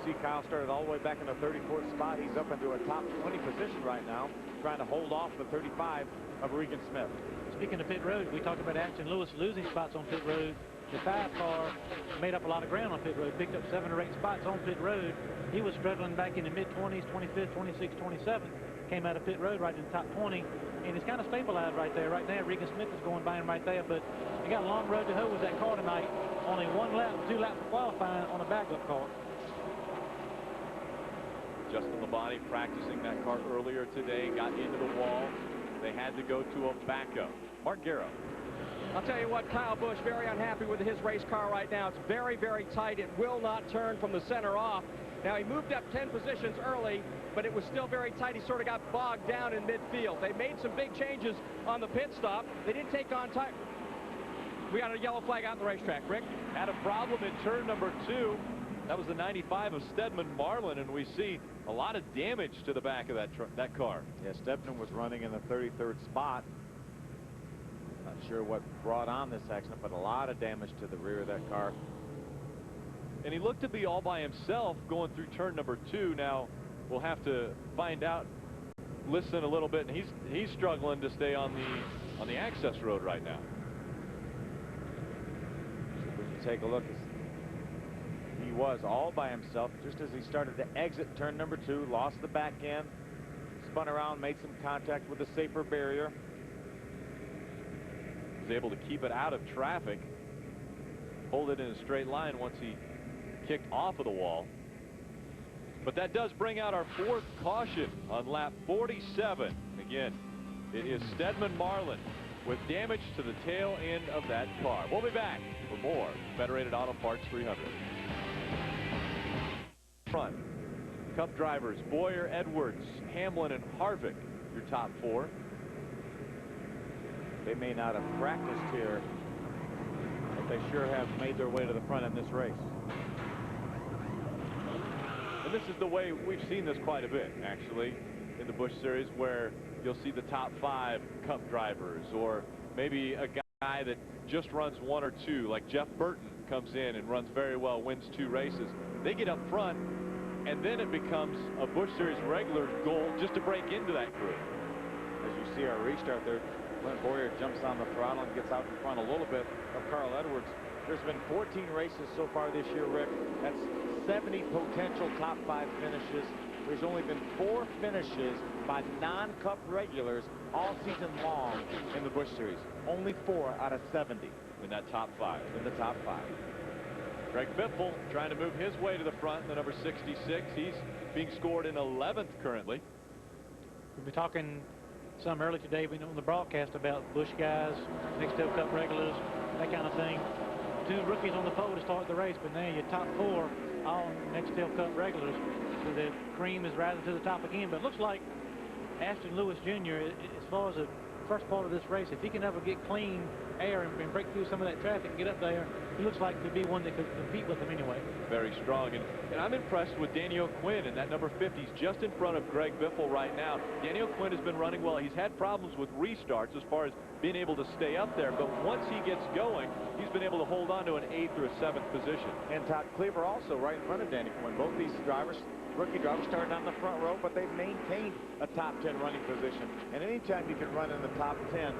See, Kyle started all the way back in the 34th spot. He's up into a top 20 position right now, trying to hold off the 35 of Regan Smith. Speaking of pit road, we talked about Ashton Lewis losing spots on pit road. The 5 car made up a lot of ground on pit road, picked up 7 or 8 spots on pit road. He was struggling back in the mid-20s, 25th, 26th, 27th. Came out of pit road right in the top 20, and it's kind of stabilized right there. Right now, Regan Smith is going by him right there, but he got a long road to hoe with that car tonight. Only 1 lap, 2 laps of qualifying on a backup car. Justin Labonte practicing that car earlier today, got into the wall. They had to go to a backup. Mark Garrow. I'll tell you what, Kyle Busch very unhappy with his race car right now. It's very, very tight. It will not turn from the center off. Now, he moved up 10 positions early, but it was still very tight. He sort of got bogged down in midfield. They made some big changes on the pit stop. They didn't take on time. We got a yellow flag out on the racetrack. Rick? Had a problem in turn number 2. That was the 95 of Stedman Marlin, and we see a lot of damage to the back of that car. Yeah, Stedman was running in the 33rd spot. Not sure what brought on this accident, but a lot of damage to the rear of that car. And he looked to be all by himself going through turn number 2. Now we'll have to find out, listen a little bit, and he's struggling to stay on the access road right now. We can take a look. He was all by himself just as he started to exit turn number 2, lost the back end, spun around, made some contact with the safer barrier. Was able to keep it out of traffic, hold it in a straight line once he kicked off of the wall. But that does bring out our fourth caution on lap 47. Again, it is Stedman Marlin with damage to the tail end of that car. We'll be back for more Federated Auto Parts 300. Front, Cup drivers Boyer, Edwards, Hamlin, and Harvick, your top four. They may not have practiced here, but they sure have made their way to the front in this race. And this is the way we've seen this quite a bit, actually, in the Busch Series, where you'll see the top 5 Cup drivers, or maybe a guy that just runs 1 or 2, like Jeff Burton comes in and runs very well, wins 2 races. They get up front, and then it becomes a Busch Series regular goal just to break into that group. As you see our restart there, Glenn Boyer jumps on the throttle and gets out in front a little bit of Carl Edwards. There's been 14 races so far this year, Rick. That's 70 potential top 5 finishes. There's only been 4 finishes by non-Cup regulars all season long in the Busch Series. Only 4 out of 70 in that top 5. In the top 5. Greg Biffle trying to move his way to the front, the number 66. He's being scored in 11th currently. We'll be talking some early today on the broadcast about Busch guys, Nextel Cup regulars, that kind of thing. 2 rookies on the pole to start the race, but now your top 4 all Nextel Cup regulars. So the cream is rising to the top again. But it looks like Ashton Lewis Jr., as far as the first part of this race, if he can ever get clean air and break through some of that traffic and get up there, he looks like to be one that could compete with him anyway. Very strong. And I'm impressed with Daniel Quinn in that number 50. He's just in front of Greg Biffle right now. Daniel Quinn has been running well. He's had problems with restarts as far as being able to stay up there. But once he gets going, he's been able to hold on to an 8th or a 7th position. And Todd Kluever also right in front of Daniel Quinn. Both these drivers, rookie drivers, started on the front row, but they've maintained a top 10 running position. And anytime you can run in the top 10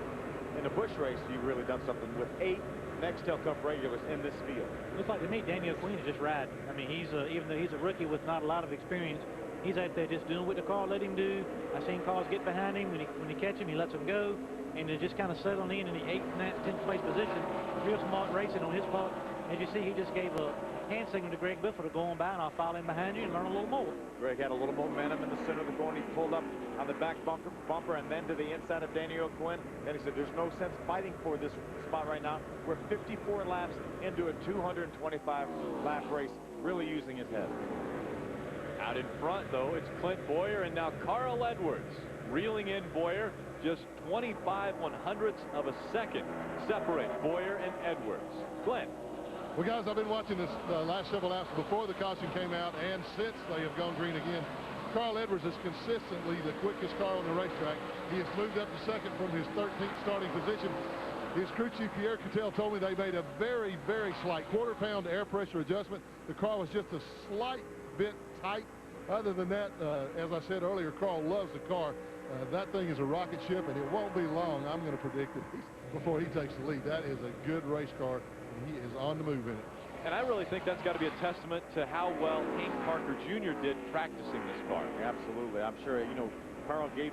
in a Busch race, you've really done something with 8 Nextel Cup regulars in this field. Looks like to me Daniel Quinn is just riding. I mean, he's even though he's a rookie with not a lot of experience, he's out there just doing what the car let him do. I've seen cars get behind him. When he catch him, he lets them go, and they're just kind of settling in the 8th, 9th, 10th place position. Real smart racing on his part. As you see, he just gave a hand signal to Greg Biffle to go on by, and I'll follow him behind you and learn a little more. Greg had a little momentum in the center of the corner. He pulled up on the back bumper and then to the inside of Daniel Quinn. Then he said, there's no sense fighting for this spot right now. We're 54 laps into a 225 lap race, really using his head. Out in front, though, it's Clint Boyer and now Carl Edwards. Reeling in Boyer, just 25/100ths of a second separate Boyer and Edwards. Glenn. Well, guys, I've been watching this last several laps before the caution came out and since they have gone green again. Carl Edwards is consistently the quickest car on the racetrack. He has moved up to second from his 13th starting position. His crew chief, Pierre Cattell, told me they made a very, very slight quarter-pound air pressure adjustment. The car was just a slight bit tight. Other than that, as I said earlier, Carl loves the car. That thing is a rocket ship, and it won't be long, I'm going to predict it, before he takes the lead. That is a good race car, and he is on the move in it. And I really think that's got to be a testament to how well Hank Parker Jr. did practicing this car. Absolutely. I'm sure, you know, Carl gave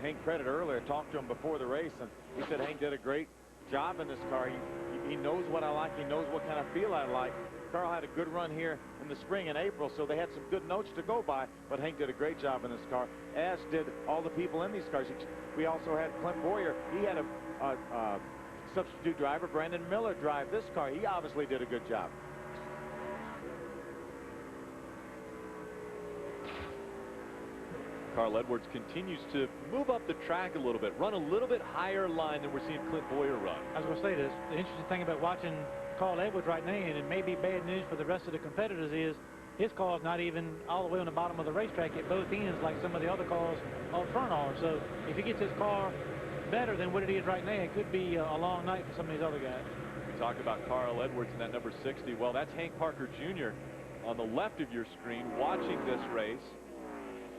Hank credit earlier, talked to him before the race, and he said Hank did a great job in this car. He knows what I like. He knows what kind of feel I like. Carl had a good run here in the spring and April, so they had some good notes to go by, but Hank did a great job in this car, as did all the people in these cars. We also had Clint Boyer. He had a substitute driver, Brandon Miller, drive this car. He obviously did a good job. Carl Edwards continues to move up the track a little bit, run a little bit higher line than we're seeing Clint Boyer run. I was going to say this. The interesting thing about watching Carl Edwards right now, and it may be bad news for the rest of the competitors, is his car's not even all the way on the bottom of the racetrack at both ends like some of the other cars up front are. So if he gets his car better than what it is right now, it could be a long night for some of these other guys. We talk about Carl Edwards in that number 60. Well, that's Hank Parker Jr. on the left of your screen watching this race.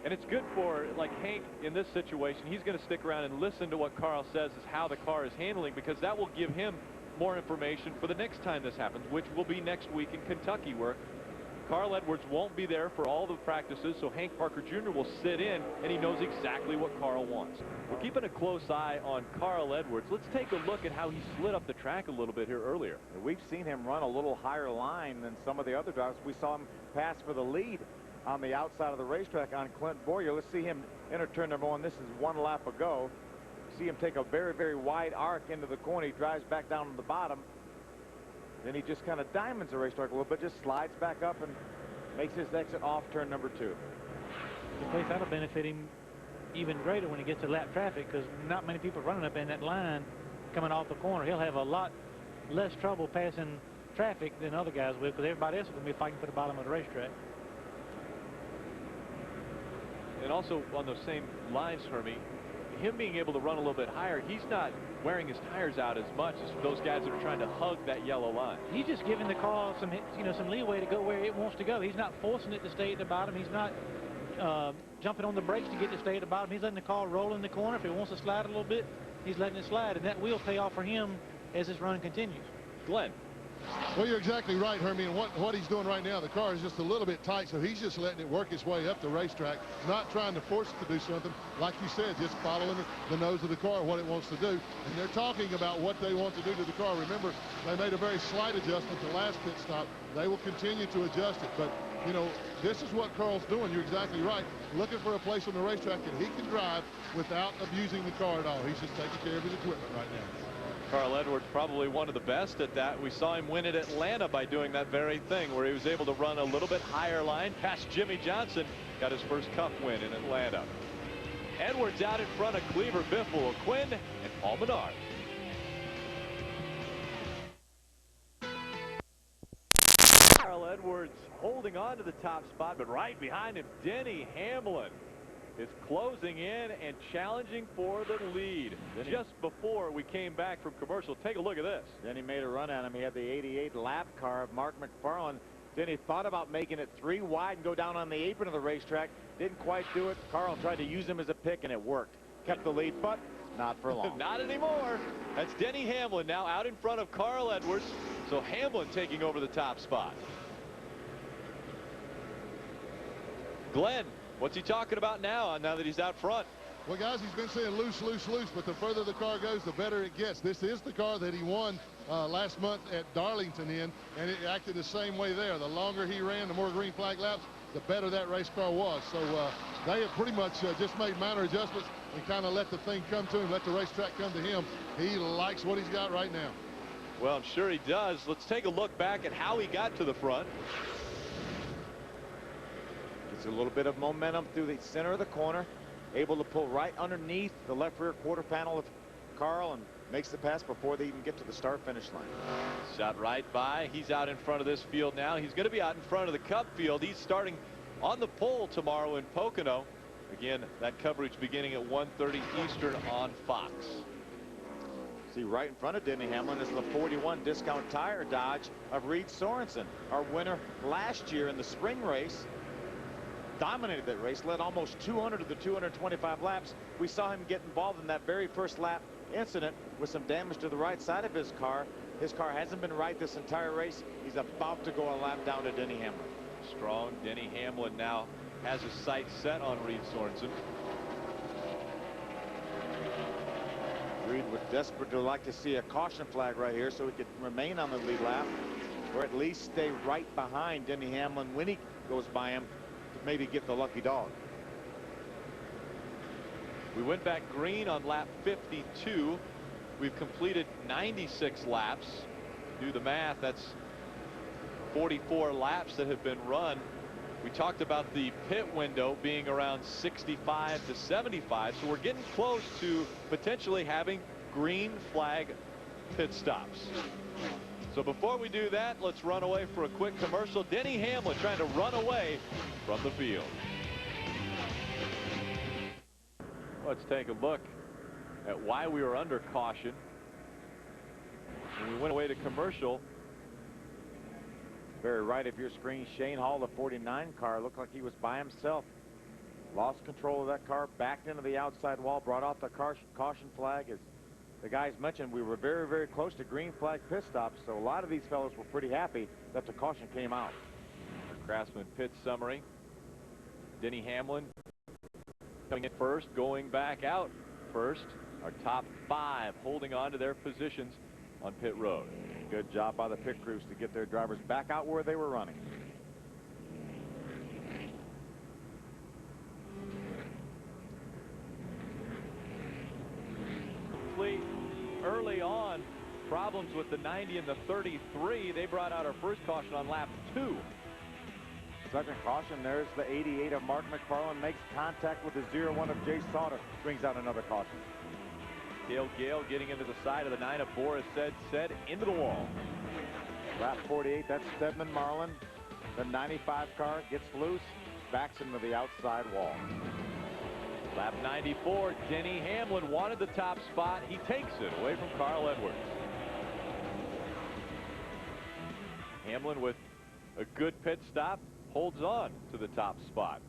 And it's good for, like, Hank in this situation. He's going to stick around and listen to what Carl says is how the car is handling, because that will give him more information for the next time this happens, which will be next week in Kentucky, where Carl Edwards won't be there for all the practices, so Hank Parker Jr. will sit in, and he knows exactly what Carl wants. We're keeping a close eye on Carl Edwards. Let's take a look at how he slid up the track a little bit here earlier. We've seen him run a little higher line than some of the other drivers. We saw him pass for the lead on the outside of the racetrack on Clint Boyer. Let's see him enter turn number 1. This is 1 lap ago. See him take a very, very wide arc into the corner. He drives back down to the bottom. Then he just kind of diamonds the racetrack a little bit, just slides back up and makes his exit off turn number 2. The place that'll benefit him even greater when he gets to lap traffic, because not many people running up in that line coming off the corner. He'll have a lot less trouble passing traffic than other guys will, because everybody else is going to be fighting for the bottom of the racetrack. And also on those same lines, Hermie, him being able to run a little bit higher, he's not wearing his tires out as much as those guys that are trying to hug that yellow line. He's just giving the car some, some leeway to go where it wants to go. He's not forcing it to stay at the bottom. He's not jumping on the brakes to get to stay at the bottom. He's letting the car roll in the corner. If it wants to slide a little bit, he's letting it slide, and that will pay off for him as this run continues. Glenn. Well, you're exactly right, Hermie, and what he's doing right now, the car is just a little bit tight, so he's just letting it work its way up the racetrack, not trying to force it to do something. Like you said, just following the nose of the car, what it wants to do. And they're talking about what they want to do to the car. Remember, they made a very slight adjustment the last pit stop. They will continue to adjust it, but you know, this is what Carl's doing. You're exactly right. Looking for a place on the racetrack that he can drive without abusing the car at all. He's just taking care of his equipment right now. Carl Edwards probably one of the best at that. We saw him win at Atlanta by doing that very thing, where he was able to run a little bit higher line past Jimmy Johnson. Got his first Cup win in Atlanta. Edwards out in front of Kluever, Biffle, Quinn, and Paul Menard. Carl Edwards holding on to the top spot, but right behind him, Denny Hamlin is closing in and challenging for the lead. Just before we came back from commercial, take a look at this. Then he made a run at him. He had the 88 lap car of Mark McFarland. Then he thought about making it 3 wide and go down on the apron of the racetrack. Didn't quite do it. Carl tried to use him as a pick, and it worked. Kept the lead, but not for long. Not anymore. That's Denny Hamlin now out in front of Carl Edwards. So Hamlin taking over the top spot. Glenn, what's he talking about now that he's out front? Well, guys, he's been saying loose, loose, loose, but the further the car goes, the better it gets. This is the car that he won last month at Darlington in, and it acted the same way there. The longer he ran, the more green flag laps, the better that race car was. So they have pretty much just made minor adjustments and kind of let the thing come to him, let the racetrack come to him. He likes what he's got right now. Well, I'm sure he does. Let's take a look back at how he got to the front. Gets a little bit of momentum through the center of the corner, able to pull right underneath the left rear quarter panel of Carl and makes the pass before they even get to the start finish line. Shot right by. He's out in front of this field now. He's going to be out in front of the Cup field. He's starting on the pole tomorrow in Pocono. Again, that coverage beginning at 1:30 Eastern on Fox. See, right in front of Denny Hamlin is the 41 discount tire Dodge of Reed Sorensen, our winner last year in the spring race. Dominated that race, led almost 200 of the 225 laps. We saw him get involved in that very first lap incident with some damage to the right side of his car. His car hasn't been right this entire race. He's about to go a lap down to Denny Hamlin. Strong Denny Hamlin now has his sights set on Reed Sorensen. Reed would desperately like to see a caution flag right here so he could remain on the lead lap, or at least stay right behind Denny Hamlin when he goes by him, to maybe get the lucky dog. We went back green on lap 52. We've completed 96 laps. Do the math, that's 44 laps that have been run. We talked about the pit window being around 65 to 75, so we're getting close to potentially having green flag pit stops. So before we do that, let's run away for a quick commercial. Denny Hamlin trying to run away from the field. Let's take a look at why we were under caution when we went away to commercial. Very right of your screen, Shane Hall, the 49 car, looked like he was by himself. Lost control of that car, backed into the outside wall, brought out the caution flag. As the guys mentioned, we were very, very close to green flag pit stops, so a lot of these fellows were pretty happy that the caution came out. Craftsman pit summary. Denny Hamlin coming in first, going back out first. Our top 5 holding on to their positions on pit road. Good job by the pit crews to get their drivers back out where they were running. problems with the 90 and the 33. They brought out our first caution on lap 2. Second caution, there's the 88 of Mark McFarland, makes contact with the 01 of Jay Sauter, brings out another caution. Cale Gale getting into the side of the 9 of Boris said into the wall. Lap 48, that's Stedman Marlin. The 95 car gets loose, backs into the outside wall. Lap 94, Denny Hamlin wanted the top spot. He takes it away from Carl Edwards. Hamlin with a good pit stop holds on to the top spot.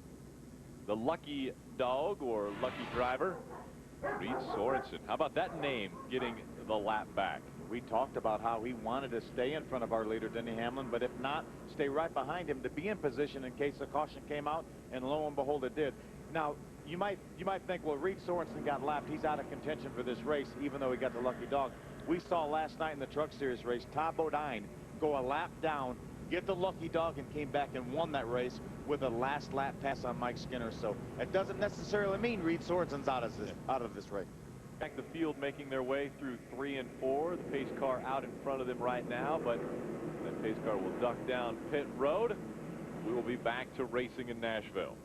The lucky dog or lucky driver, Reed Sorensen. How about that name getting the lap back? We talked about how he wanted to stay in front of our leader, Denny Hamlin, but if not, stay right behind him to be in position in case the caution came out, and lo and behold, it did. Now, you might think, well, Reed Sorensen got lapped. He's out of contention for this race, even though he got the lucky dog. We saw last night in the Truck Series race, Todd Bodine go a lap down, get the lucky dog, and came back and won that race with a last lap pass on Mike Skinner. So it doesn't necessarily mean Reed Sorensen's out of this race. Back the field making their way through 3 and 4. The pace car out in front of them right now, but that pace car will duck down pit road. We will be back to racing in Nashville.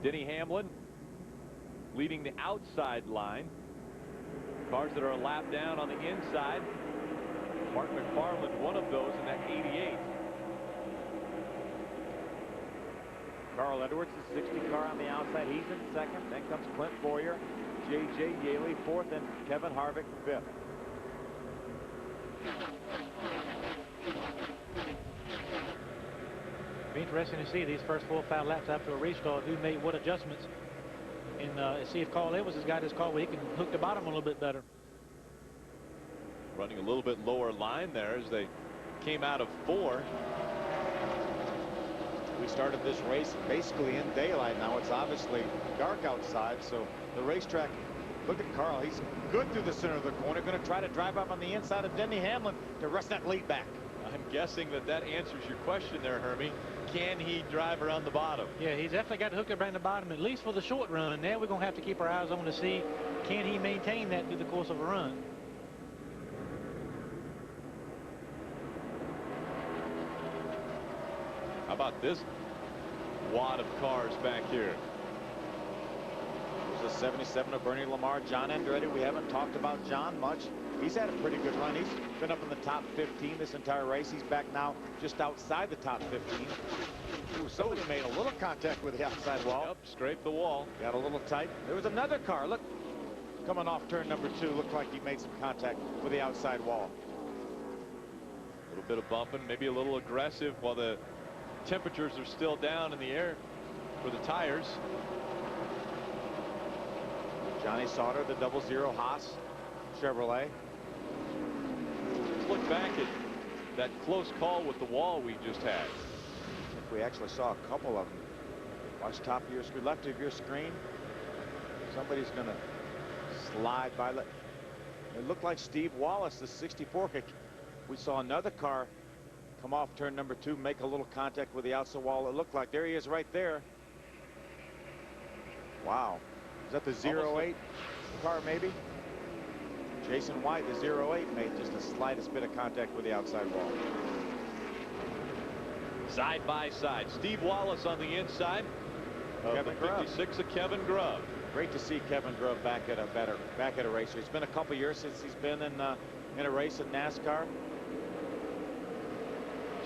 Denny Hamlin leading the outside line. Cars that are a lap down on the inside. Mark McFarland, one of those in that 88. Carl Edwards, the 60 car on the outside. He's in second. Then comes Clint Boyer, J.J. Yaley fourth, and Kevin Harvick fifth. Be interesting to see these first 4 or 5 laps after a restart who made what adjustments, and see if Carl Edwards has got his car where he can hook the bottom a little bit better. Running a little bit lower line there as they came out of 4. We started this race basically in daylight. Now it's obviously dark outside, so the racetrack, look at Carl. He's good through the center of the corner, going to try to drive up on the inside of Denny Hamlin to wrest that lead back. I'm guessing that answers your question there, Hermie. Can he drive around the bottom? Yeah, he's definitely got to hook it around the bottom, at least for the short run. Now we're going to have to keep our eyes on to see, can he maintain that through the course of a run. How about this wad of cars back here? There's a 77 of Bernie Lamar, John Andretti. We haven't talked about John much. He's had a pretty good run. He's been up in the top 15 this entire race. He's back now just outside the top 15. Ooh, somebody made a little contact with the outside wall. Yep, scraped the wall. Got a little tight. There was another car. Look, coming off turn number 2. Looked like he made some contact with the outside wall. A little bit of bumping, maybe a little aggressive while the temperatures are still down in the air for the tires. Johnny Sauter, the 00 Haas Chevrolet. Let's look back at that close call with the wall we just had. I think we actually saw a couple of them. Watch top of your screen, left of your screen. Somebody's going to slide by. It looked like Steve Wallace, the 64. We saw another car come off turn number 2, make a little contact with the outside wall. It looked like there he is right there. Wow. Is that the 08 car maybe? Jason White, the 08, made just the slightest bit of contact with the outside wall. Side by side. Steve Wallace on the inside. Kevin Grubb. 56 of Kevin Grubb. Great to see Kevin Grubb back at a racer. It's been a couple years since he's been in a race at NASCAR.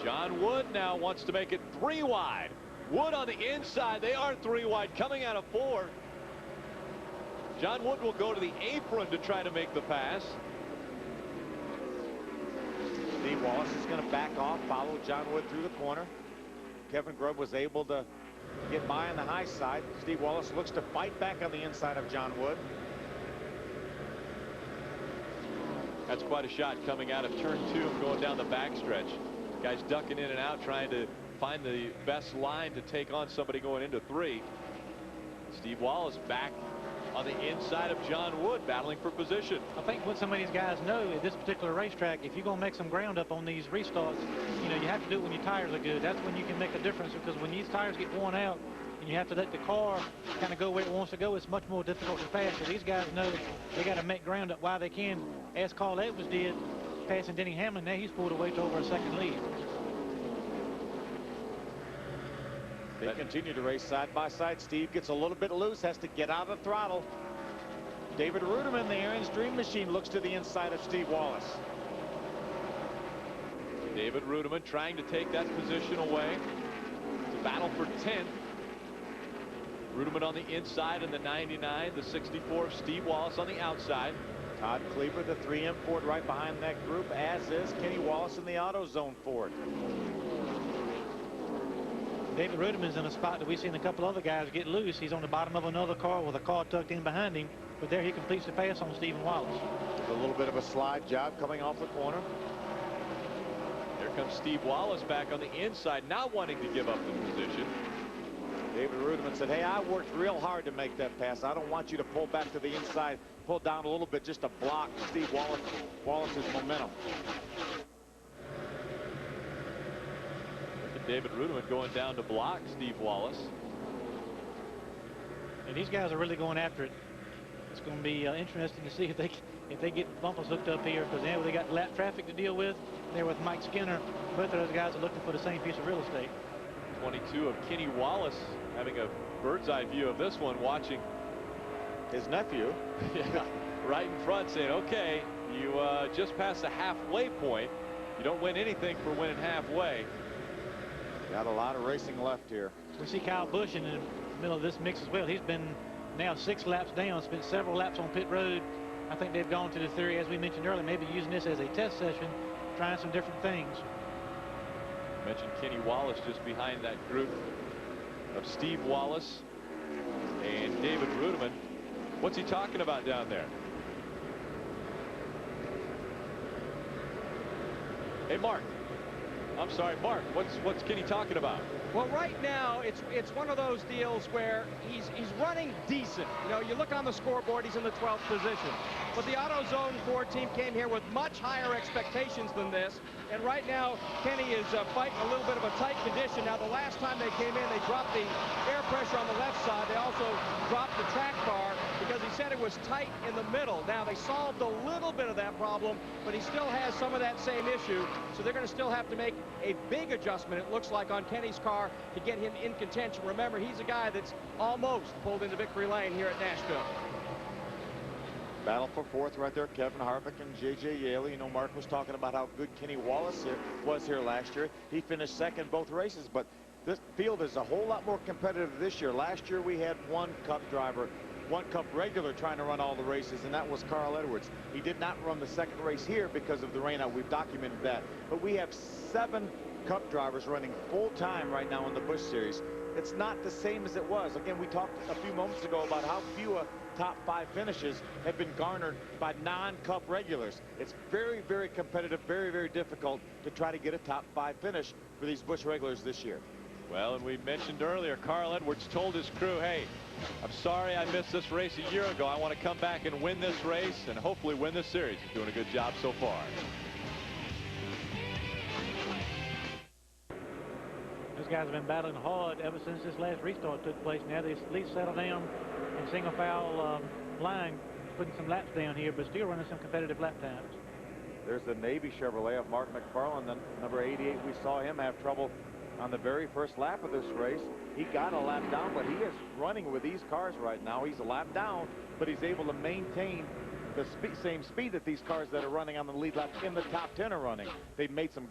John Wood now wants to make it 3 wide. Wood on the inside. They are 3 wide coming out of 4. John Wood will go to the apron to try to make the pass. Steve Wallace is going to back off, follow John Wood through the corner. Kevin Grubb was able to get by on the high side. Steve Wallace looks to fight back on the inside of John Wood. That's quite a shot coming out of turn 2 and going down the backstretch. Guys ducking in and out, trying to find the best line to take on somebody going into 3. Steve Wallace back on the inside of John Wood, battling for position. I think what some of these guys know at this particular racetrack, if you're going to make some ground up on these restarts, you have to do it when your tires are good. That's when you can make a difference, because when these tires get worn out and you have to let the car kind of go where it wants to go. It's much more difficult to pass. So these guys know they got to make ground up while they can, as Carl Edwards did, passing Denny Hamlin. Now he's pulled away to over a second lead. They continue to race side by side. Steve gets a little bit loose, has to get out of the throttle. David Ruderman, the Aaron's Dream Machine, looks to the inside of Steve Wallace. David Ruderman trying to take that position away. It's a battle for 10th. Ruderman on the inside in the 99, the 64 Steve Wallace on the outside. Todd Kluever, the 3M Ford, right behind that group, as is Kenny Wallace in the AutoZone Ford. David Ruderman's in a spot that we've seen a couple other guys get loose. He's on the bottom of another car with a car tucked in behind him, but there he completes the pass on Stephen Wallace. A little bit of a slide job coming off the corner. There comes Steve Wallace back on the inside, not wanting to give up the position. David Ruderman said, hey, I worked real hard to make that pass. I don't want you to pull back to the inside, pull down a little bit just to block Steve Wallace's momentum. David Ruderman going down to block Steve Wallace. And these guys are really going after it. It's going to be interesting to see if they get bumpers hooked up here, because now they got lap traffic to deal with. There with Mike Skinner. Both of those guys are looking for the same piece of real estate. 22 of Kenny Wallace having a bird's eye view of this one, watching his nephew. Yeah, right in front, saying, okay, you just passed the halfway point. You don't win anything for winning halfway. Got a lot of racing left here. We see Kyle Busch in the middle of this mix as well. He's been now 6 laps down, spent several laps on pit road. I think they've gone to the theory, as we mentioned earlier, maybe using this as a test session, trying some different things. Mentioned Kenny Wallace just behind that group of Steve Wallace and David Ruderman. What's he talking about down there? Hey, Mark. I'm sorry, Mark, what's Kenny talking about? Well, right now, it's one of those deals where he's running decent. You know, you look on the scoreboard, he's in the 12th position. But the AutoZone Ford team came here with much higher expectations than this. And right now, Kenny is fighting a little bit of a tight condition. Now, the last time they came in, they dropped the air pressure on the left side. They also dropped the track bar because he said it was tight in the middle. Now, they solved a little bit of that problem, but he still has some of that same issue. So they're going to still have to make a big adjustment, it looks like, on Kenny's car to get him in contention. Remember, he's a guy that's almost pulled into victory lane here at Nashville. Battle for 4th right there. Kevin Harvick and J.J. Yaley. You know, Mark was talking about how good Kenny Wallace was here last year. He finished second both races, but this field is a whole lot more competitive this year. Last year we had one Cup driver, one Cup regular trying to run all the races, and that was Carl Edwards. He did not run the second race here because of the rainout. We've documented that. But we have 7 Cup drivers running full time right now in the Busch Series. It's not the same as it was. Again, we talked a few moments ago about how few top 5 finishes have been garnered by non-Cup regulars. It's very, very competitive, very, very difficult to try to get a top 5 finish for these Busch regulars this year. Well, and we mentioned earlier, Carl Edwards told his crew, hey, I'm sorry I missed this race a year ago. I want to come back and win this race and hopefully win this series. He's doing a good job so far. Those guys have been battling hard ever since this last restart took place. Now they at least settle down in single foul line, putting some laps down here, but still running some competitive lap times. There's the Navy Chevrolet of Mark McFarland. Then number 88, we saw him have trouble on the very first lap of this race. He got a lap down, but he is running with these cars right now. He's a lap down, but he's able to maintain the same speed that these cars that are running on the lead lap in the top 10 are running. They've made some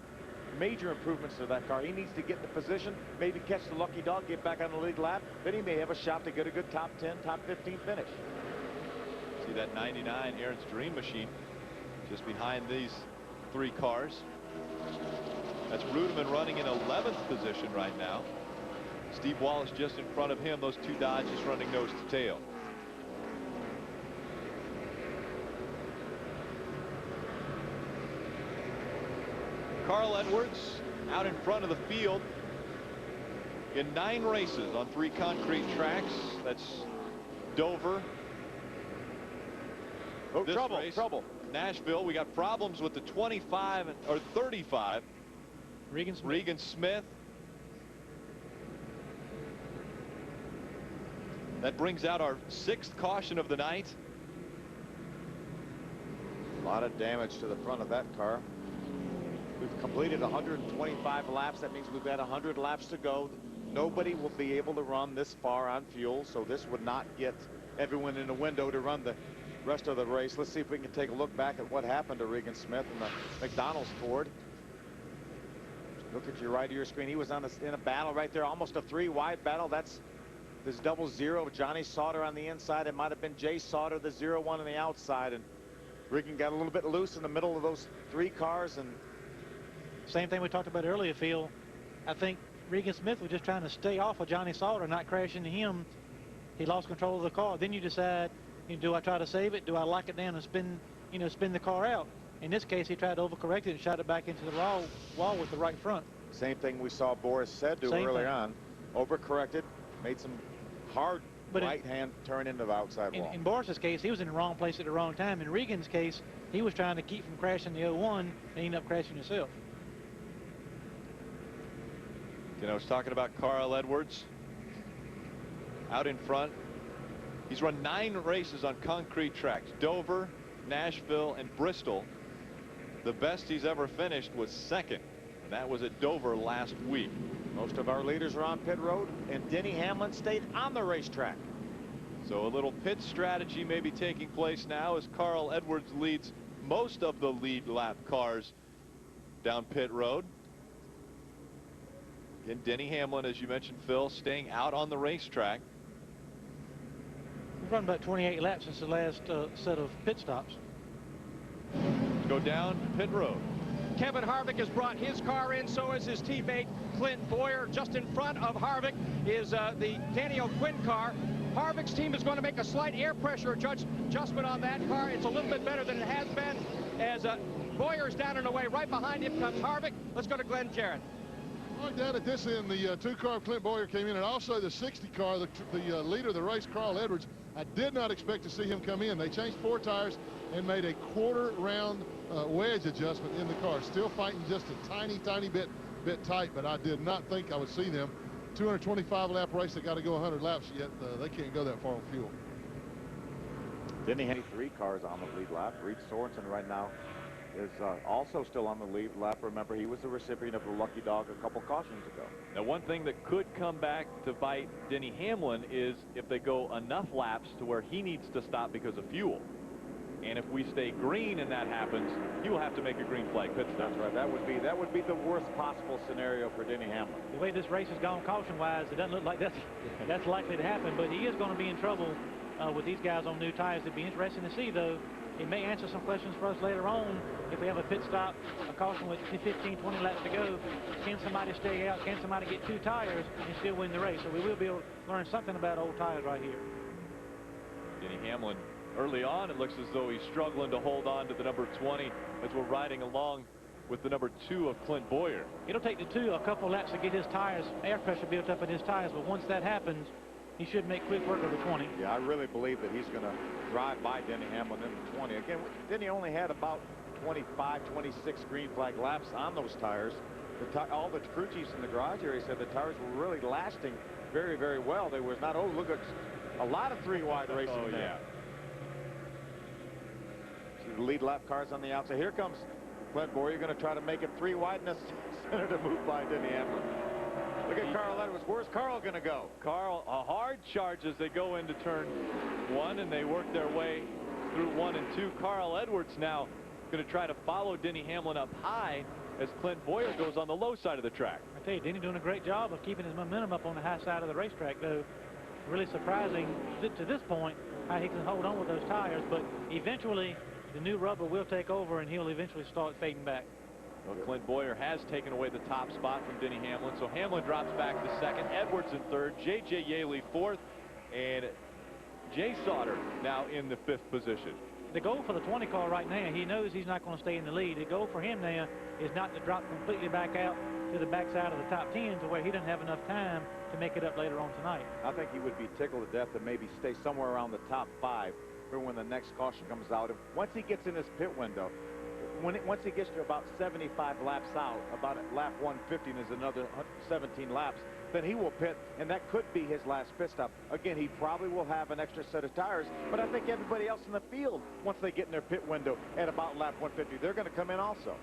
major improvements to that car. He needs to get the position, maybe catch the lucky dog, get back on the lead lap, then he may have a shot to get a good top 10, top 15 finish. See that 99 Aaron's Dream Machine just behind these 3 cars. That's Ruderman running in 11th position right now. Steve Wallace just in front of him. Those 2 Dodges running nose to tail. Carl Edwards out in front of the field in 9 races on 3 concrete tracks. That's Dover. Oh, trouble. Nashville. We got problems with the 25 or 35. Regan Smith. Regan Smith. That brings out our 6th caution of the night. A lot of damage to the front of that car. We've completed 125 laps. That means we've got 100 laps to go. Nobody will be able to run this far on fuel, so this would not get everyone in the window to run the rest of the race. Let's see if we can take a look back at what happened to Regan Smith in the McDonald's Ford. Look at your right of your screen. He was in a battle right there, almost a 3-wide battle. That's this 0-0. Johnny Sauter on the inside. It might have been Jay Sauter, the 0-1 on the outside, and Regan got a little bit loose in the middle of those 3 cars. And same thing we talked about earlier, Phil. I think Regan Smith was just trying to stay off of Johnny Sauter, not crash into him. He lost control of the car. Then you decide, do I try to save it? Do I lock it down and spin the car out? In this case, he tried to overcorrect it and shot it back into the wall with the right front. Same thing we saw Boris said do early on. Overcorrected, made some hard right-hand turn into the outside wall. In Boris's case, he was in the wrong place at the wrong time. In Regan's case, he was trying to keep from crashing the 01 and ended up crashing himself. I was talking about Carl Edwards out in front. He's run 9 races on concrete tracks: Dover, Nashville, and Bristol. The best he's ever finished was 2nd, and that was at Dover last week. Most of our leaders are on pit road, and Denny Hamlin stayed on the racetrack. So a little pit strategy may be taking place now as Carl Edwards leads most of the lead lap cars down pit road. Again, Denny Hamlin, as you mentioned, Phil, staying out on the racetrack. We've run about 28 laps since the last set of pit stops. Go down pit road. Kevin Harvick has brought his car in, so is his teammate Clint Boyer. Just in front of Harvick is the Danny O'Quinn car. Harvick's team is going to make a slight air pressure adjustment on that car. It's a little bit better than it has been, as Boyer's down and away. Right behind him comes Harvick. Let's go to Glenn Jarrett. Right down at this end, the 2-car of Clint Boyer came in, and also the 60 car, the leader of the race, Carl Edwards. I did not expect to see him come in. They changed 4 tires and made a quarter-round wedge adjustment in the car. Still fighting just a tiny bit tight, but I did not think I would see them. 225 lap race, they got to go 100 laps yet. They can't go that far on fuel. Denny had 3 cars on the lead lap. Reed Sorensen right now is also still on the lead lap. Remember, he was the recipient of the lucky dog a couple cautions ago. Now, one thing that could come back to bite Denny Hamlin is if they go enough laps to where he needs to stop because of fuel. And if we stay green and that happens, he will have to make a green flag pit stop. That's right. That would be the worst possible scenario for Denny Hamlin. The way this race has gone caution-wise, it doesn't look like that's likely to happen. But he is going to be in trouble with these guys on new tires. It'd be interesting to see, though. It may answer some questions for us later on if we have a pit stop, a caution with 15, 20 laps to go. Can somebody stay out? Can somebody get 2 tires and still win the race? So we will be able to learn something about old tires right here. Denny Hamlin, early on, it looks as though he's struggling to hold on to the number 20 as we're riding along with the number 2 of Clint Boyer. It'll take the 2 a couple laps to get his tires, air pressure built up in his tires, but once that happens, he should make quick work of the 20. Yeah, I really believe that he's going to drive by Denny Hamlin in the 20. Again, Denny only had about 25, 26 green flag laps on those tires. All the crew chiefs in the garage area said the tires were really lasting very well. There was not, look at a lot of 3-wide racing there. Yeah. See the lead lap cars on the outside. Here comes Clint Boyer. You're going to try to make it 3-wide in the center to move by Denny Hamlin. Look at Carl Edwards. Where's Carl going to go? Carl, a hard charge as they go into turn 1, and they work their way through 1 and 2. Carl Edwards now going to try to follow Denny Hamlin up high as Clint Boyer goes on the low side of the track. I tell you, Denny doing a great job of keeping his momentum up on the high side of the racetrack, though. Really surprising to this point how he can hold on with those tires, but eventually the new rubber will take over and he'll eventually start fading back. Well, Clint Boyer has taken away the top spot from Denny Hamlin, so Hamlin drops back to 2nd, Edwards in 3rd, J.J. Yaley 4th, and Jay Sauter now in the 5th position. The goal for the 20 car right now, he knows he's not going to stay in the lead. The goal for him now is not to drop completely back out to the backside of the top 10 to where he doesn't have enough time to make it up later on tonight. I think he would be tickled to death to maybe stay somewhere around the top 5 for when the next caution comes out. And once he gets in his pit window, once he gets to about 75 laps out, about at lap 150 and is another 17 laps, then he will pit, and that could be his last pit stop. Again, he probably will have an extra set of tires, but I think everybody else in the field, once they get in their pit window at about lap 150, they're going to come in also.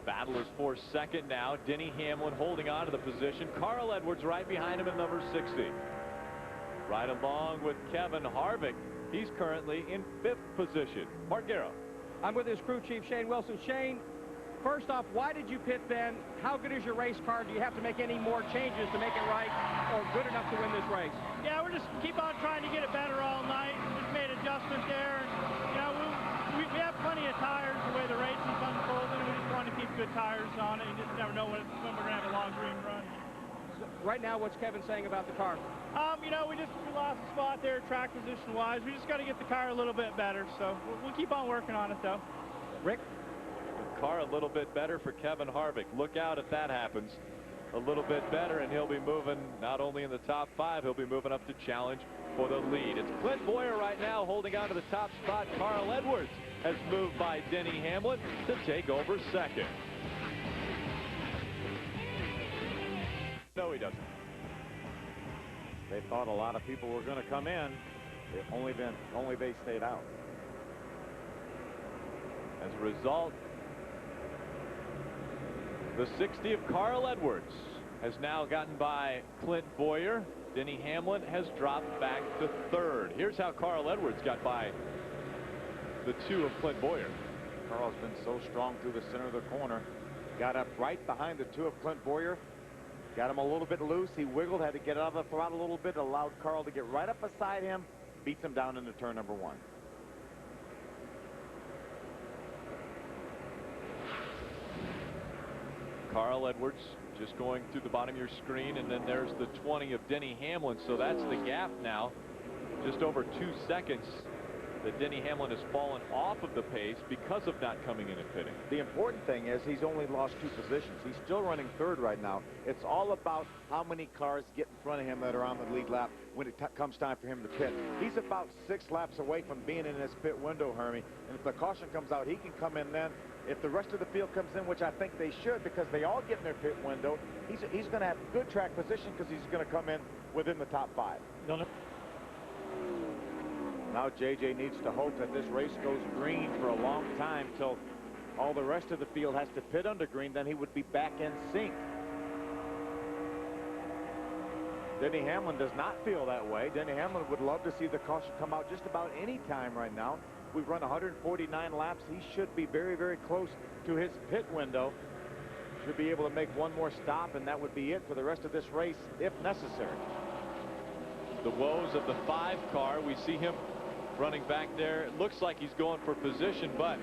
Battle is for second now. Denny Hamlin holding on to the position. Carl Edwards right behind him in number 60. Right along with Kevin Harvick. He's currently in 5th position. Mark Garrow. I'm with his crew chief, Shane Wilson. Shane, first off, why did you pit then? How good is your race car? Do you have to make any more changes to make it right or good enough to win this race? Yeah, we're just keep on trying to get it better all night. Just made adjustments there. You know, we have plenty of tires the way the race is unfolding. We just want to keep good tires on it. You just never know when we're going to have a long green run. So right now, what's Kevin saying about the car? You know, we lost a spot there track position-wise. We just got to get the car a little bit better. So we'll keep on working on it, though. Rick? The car a little bit better for Kevin Harvick. Look out if that happens. A little bit better, and he'll be moving not only in the top 5, he'll be moving up to challenge for the lead. It's Clint Boyer right now holding on to the top spot. Carl Edwards has moved by Denny Hamlin to take over second. No, he doesn't. They thought a lot of people were going to come in. Only they stayed out. As a result, the 60 of Carl Edwards has now gotten by Clint Boyer. Denny Hamlin has dropped back to 3rd. Here's how Carl Edwards got by the 2 of Clint Boyer. Carl's been so strong through the center of the corner. Got up right behind the 2 of Clint Boyer. Got him a little bit loose. He wiggled, had to get out of the throttle a little bit, allowed Carl to get right up beside him, beats him down into turn number 1. Carl Edwards just going through the bottom of your screen, and then there's the 20 of Denny Hamlin. So that's the gap now, just over 2 seconds that Denny Hamlin has fallen off of the pace because of not coming in and pitting. The important thing is he's only lost 2 positions. He's still running 3rd right now. It's all about how many cars get in front of him that are on the lead lap when it comes time for him to pit. He's about 6 laps away from being in his pit window, Hermie. And if the caution comes out, he can come in then. If the rest of the field comes in, which I think they should because they all get in their pit window, he's going to have good track position because he's going to come in within the top 5. Now JJ needs to hope that this race goes green for a long time till all the rest of the field has to pit under green. Then he would be back in sync. Denny Hamlin does not feel that way. Denny Hamlin would love to see the caution come out just about any time right now. We've run 149 laps. He should be very, very close to his pit window. Should be able to make one more stop, and that would be it for the rest of this race if necessary. The woes of the 5 car. We see him running back there. It looks like he's going for position, but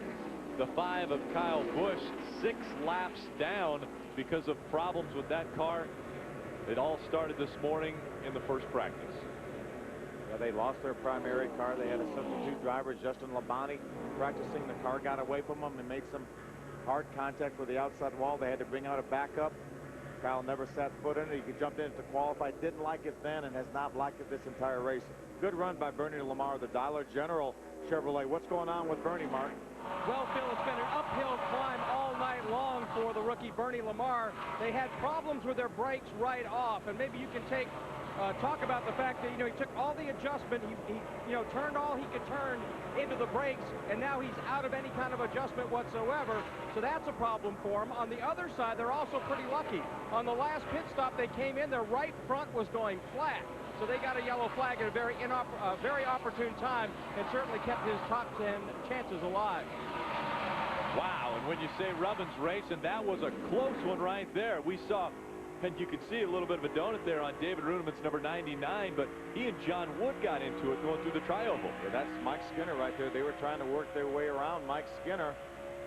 the 5 of Kyle Busch 6 laps down because of problems with that car. It all started this morning in the first practice. Yeah, they lost their primary car. They had a substitute driver, Justin Labonte, practicing. The car got away from them and made some hard contact with the outside wall. They had to bring out a backup. Kyle never set foot in it. He jumped in to qualify. Didn't like it then and has not liked it this entire race. Good run by Bernie Lamar, the Dollar General Chevrolet. What's going on with Bernie, Mark? Well, Phil, it's been an uphill climb all night long for the rookie Bernie Lamar. They had problems with their brakes right off, and maybe you can talk about the fact that, he took all the adjustment. He turned all he could turn into the brakes, and now he's out of any kind of adjustment whatsoever. So that's a problem for him. On the other side, they're also pretty lucky. On the last pit stop, they came in, their right front was going flat. So they got a yellow flag at a very opportune time and certainly kept his top 10 chances alive. Wow, and when you say Rubbin's race, and that was a close one right there. We saw, and you could see a little bit of a donut there on David Runeman's number 99, but he and John Wood got into it going through the tri-oval. Yeah, that's Mike Skinner right there. They were trying to work their way around Mike Skinner,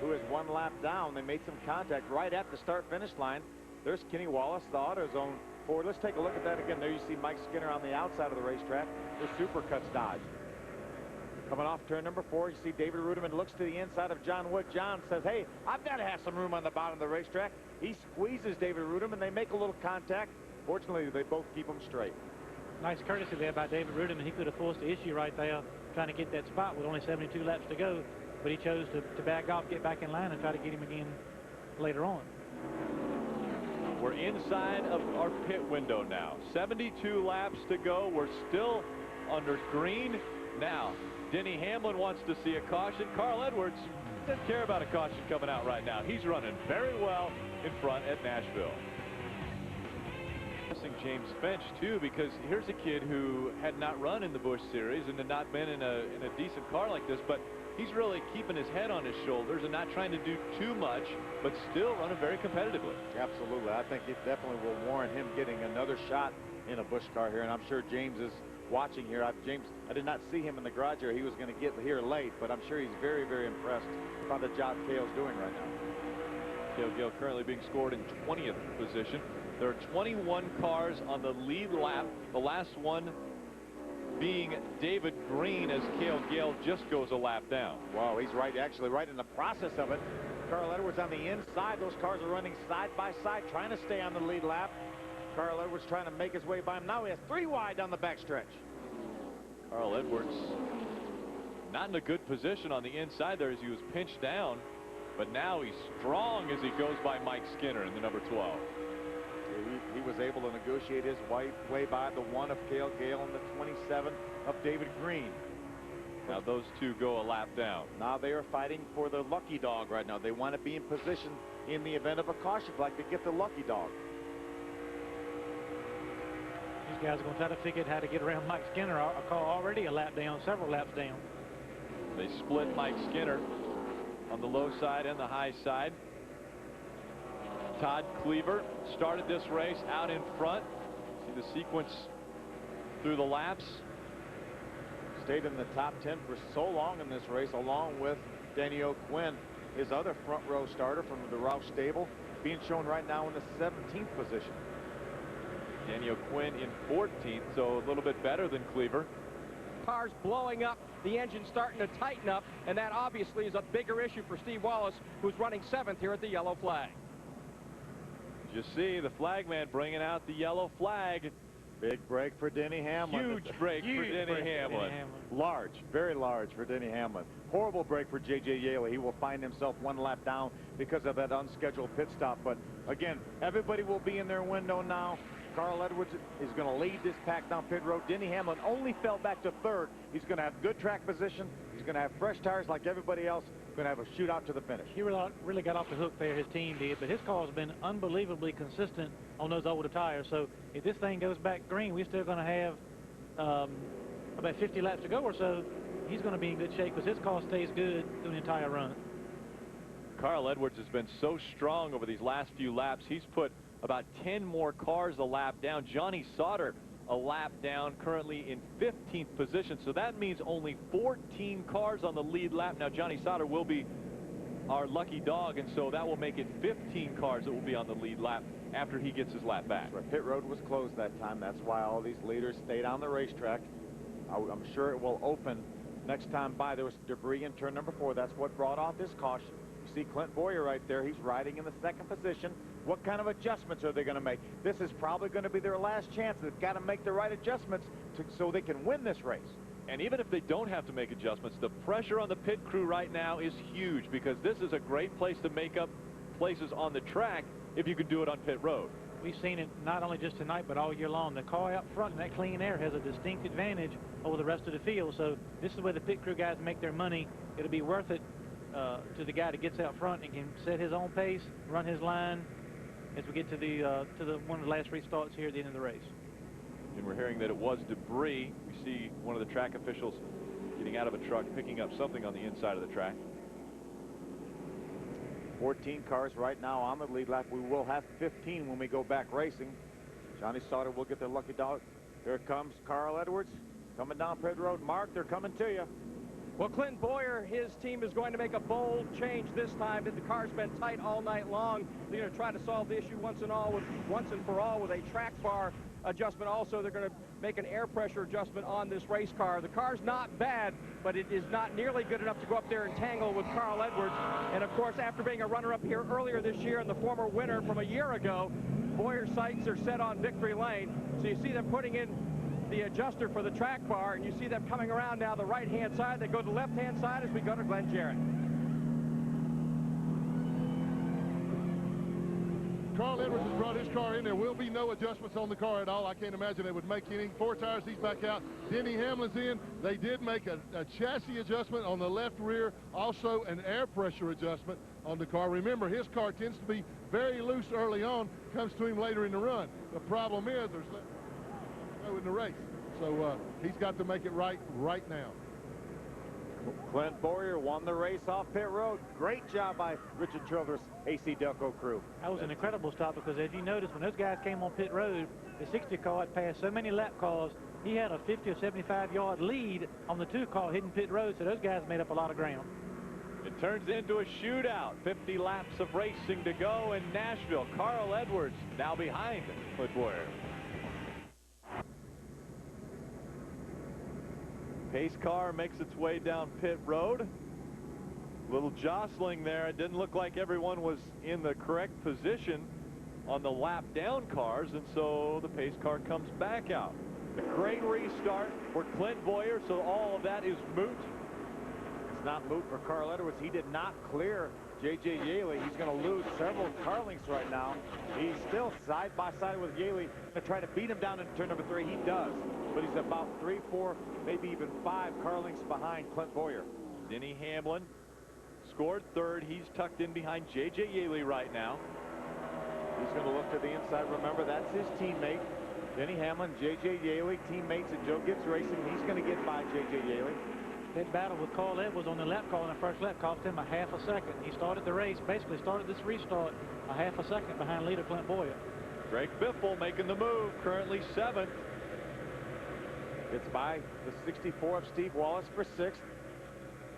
who is 1 lap down. They made some contact right at the start-finish line. There's Kenny Wallace, the AutoZone Ford. Let's take a look at that again. There you see Mike Skinner on the outside of the racetrack. The Supercuts Dodge. Coming off turn number 4, you see David Ruderman looks to the inside of John Wood. John says, hey, I've got to have some room on the bottom of the racetrack. He squeezes David Ruderman. They make a little contact. Fortunately, they both keep them straight. Nice courtesy there by David Ruderman. He could have forced the issue right there, trying to get that spot with only 72 laps to go. But he chose to back off, get back in line, and try to get him again later on. We're inside of our pit window now. 72 laps to go. We're still under green. Now, Denny Hamlin wants to see a caution. Carl Edwards doesn't care about a caution coming out right now. He's running very well in front at Nashville. James Finch too, because here's a kid who had not run in the Busch Series and had not been in a decent car like this, but he's really keeping his head on his shoulders and not trying to do too much, but still running very competitively. Absolutely. I think it definitely will warrant him getting another shot in a Busch car here, and I'm sure James is watching here. James, I did not see him in the garage here. He was going to get here late, but I'm sure he's very, very impressed by the job Cale's doing right now. Cale Gale currently being scored in 20th position. There are 21 cars on the lead lap, the last one being David Green, as Cale Gale just goes a lap down. Wow, he's actually right in the process of it. Carl Edwards on the inside. Those cars are running side by side, trying to stay on the lead lap. Carl Edwards trying to make his way by him. Now he has 3 wide down the backstretch. Carl Edwards not in a good position on the inside there as he was pinched down, but now he's strong as he goes by Mike Skinner in the number 12. He was able to negotiate his way by the 1 of Cale Gale and the 27 of David Green. Now those two go a lap down. Now they are fighting for the lucky dog right now. They want to be in position in the event of a caution flag to get the lucky dog. These guys are going to try to figure out how to get around Mike Skinner. A car already a lap down, several laps down. They split Mike Skinner on the low side and the high side. Todd Kluever started this race out in front. See the sequence through the laps. Stayed in the top 10 for so long in this race, along with Danny O'Quinn, his other front row starter from the Roush stable, being shown right now in the 17th position. Danny O'Quinn in 14th, so a little bit better than Kluever. Cars blowing up, the engine starting to tighten up, and that obviously is a bigger issue for Steve Wallace, who's running 7th here at the yellow flag. You see the flagman bringing out the yellow flag. Big break for Denny Hamlin. Huge break for Denny Hamlin. Large, very large for Denny Hamlin. Horrible break for J.J. Yaley. He will find himself 1 lap down because of that unscheduled pit stop. But again, everybody will be in their window now. Carl Edwards is going to lead this pack down pit road. Denny Hamlin only fell back to 3rd. He's going to have good track position. He's going to have fresh tires like everybody else. Going to have a shootout to the finish. He really got off the hook there, his team did, but his car has been unbelievably consistent on those older tires. So if this thing goes back green, we're still going to have about 50 laps to go or so. He's going to be in good shape because his car stays good through the entire run. Carl Edwards has been so strong over these last few laps. He's put about 10 more cars a lap down. Johnny Sauter a lap down, currently in 15th position. So that means only 14 cars on the lead lap. Now Johnny Sauter will be our lucky dog, and so that will make it 15 cars that will be on the lead lap after he gets his lap back. Right. Pit road was closed that time. That's why all these leaders stayed on the racetrack. I'm sure it will open next time by. There was debris in turn number 4. That's what brought off this caution. You see Clint Boyer right there. He's riding in the 2nd position. What kind of adjustments are they going to make? This is probably going to be their last chance. They've got to make the right adjustments so they can win this race. And even if they don't have to make adjustments, the pressure on the pit crew right now is huge, because this is a great place to make up places on the track if you can do it on pit road. We've seen it not only just tonight, but all year long. The car out front in that clean air has a distinct advantage over the rest of the field. So this is where the pit crew guys make their money. It'll be worth it to the guy that gets out front and can set his own pace, run his line, as we get to the one of the last restarts here at the end of the race. And we're hearing that it was debris. We see one of the track officials getting out of a truck, picking up something on the inside of the track. 14 cars right now on the lead lap. We will have 15 when we go back racing. Johnny Sauter will get the lucky dog. Here comes Carl Edwards coming down pit road. Mark, they're coming to you. Well, Clint Boyer, his team is going to make a bold change this time. The car's been tight all night long. They're going to try to solve the issue once and for all with a track bar adjustment. Also, they're going to make an air pressure adjustment on this race car. The car's not bad, but it is not nearly good enough to go up there and tangle with Carl Edwards. And of course, after being a runner-up here earlier this year and the former winner from a year ago, Boyer's sights are set on victory lane. So you see them putting in the adjuster for the track bar, and you see them coming around now the right-hand side. They go to the left-hand side as we go to Glenn Jarrett. Carl Edwards has brought his car in. There will be no adjustments on the car at all. I can't imagine they would make any. 4 tires, he's back out. Denny Hamlin's in. They did make a chassis adjustment on the left rear, also an air pressure adjustment on the car. Remember, his car tends to be very loose early on, comes to him later in the run. The problem is there's no in the race. So he's got to make it right now. Clint Bowyer won the race off pit road. Great job by Richard Childress, AC Delco crew. That was an incredible stop because, as you notice, when those guys came on pit road, the 60 car had passed so many lap calls. He had a 50 or 75-yard lead on the 2 car hitting pit road, so those guys made up a lot of ground. It turns into a shootout. 50 laps of racing to go in Nashville. Carl Edwards now behind Clint Bowyer. Pace car makes its way down pit road. Little jostling there. It didn't look like everyone was in the correct position on the lap down cars, and so the pace car comes back out. A great restart for Clint Bowyer, so all of that is moot. It's not moot for Carl Edwards. He did not clear J.J. Yaley. He's going to lose several car links right now. He's still side by side with Yaley to try to beat him down in turn number 3. He does, but he's about 3, 4, maybe even 5 car links behind Clint Bowyer. Denny Hamlin scored 3rd. He's tucked in behind J.J. Yaley right now. He's going to look to the inside. Remember, that's his teammate. Denny Hamlin, J.J. Yaley, teammates at Joe Gibbs Racing. He's going to get by J.J. Yaley. That battle with Carl Edwards on the lap call in the first lap cost him a half a second. He started the race, basically started this restart a half a second behind leader Clint Bowyer. Greg Biffle making the move, currently 7th. Gets by the 64 of Steve Wallace for 6th.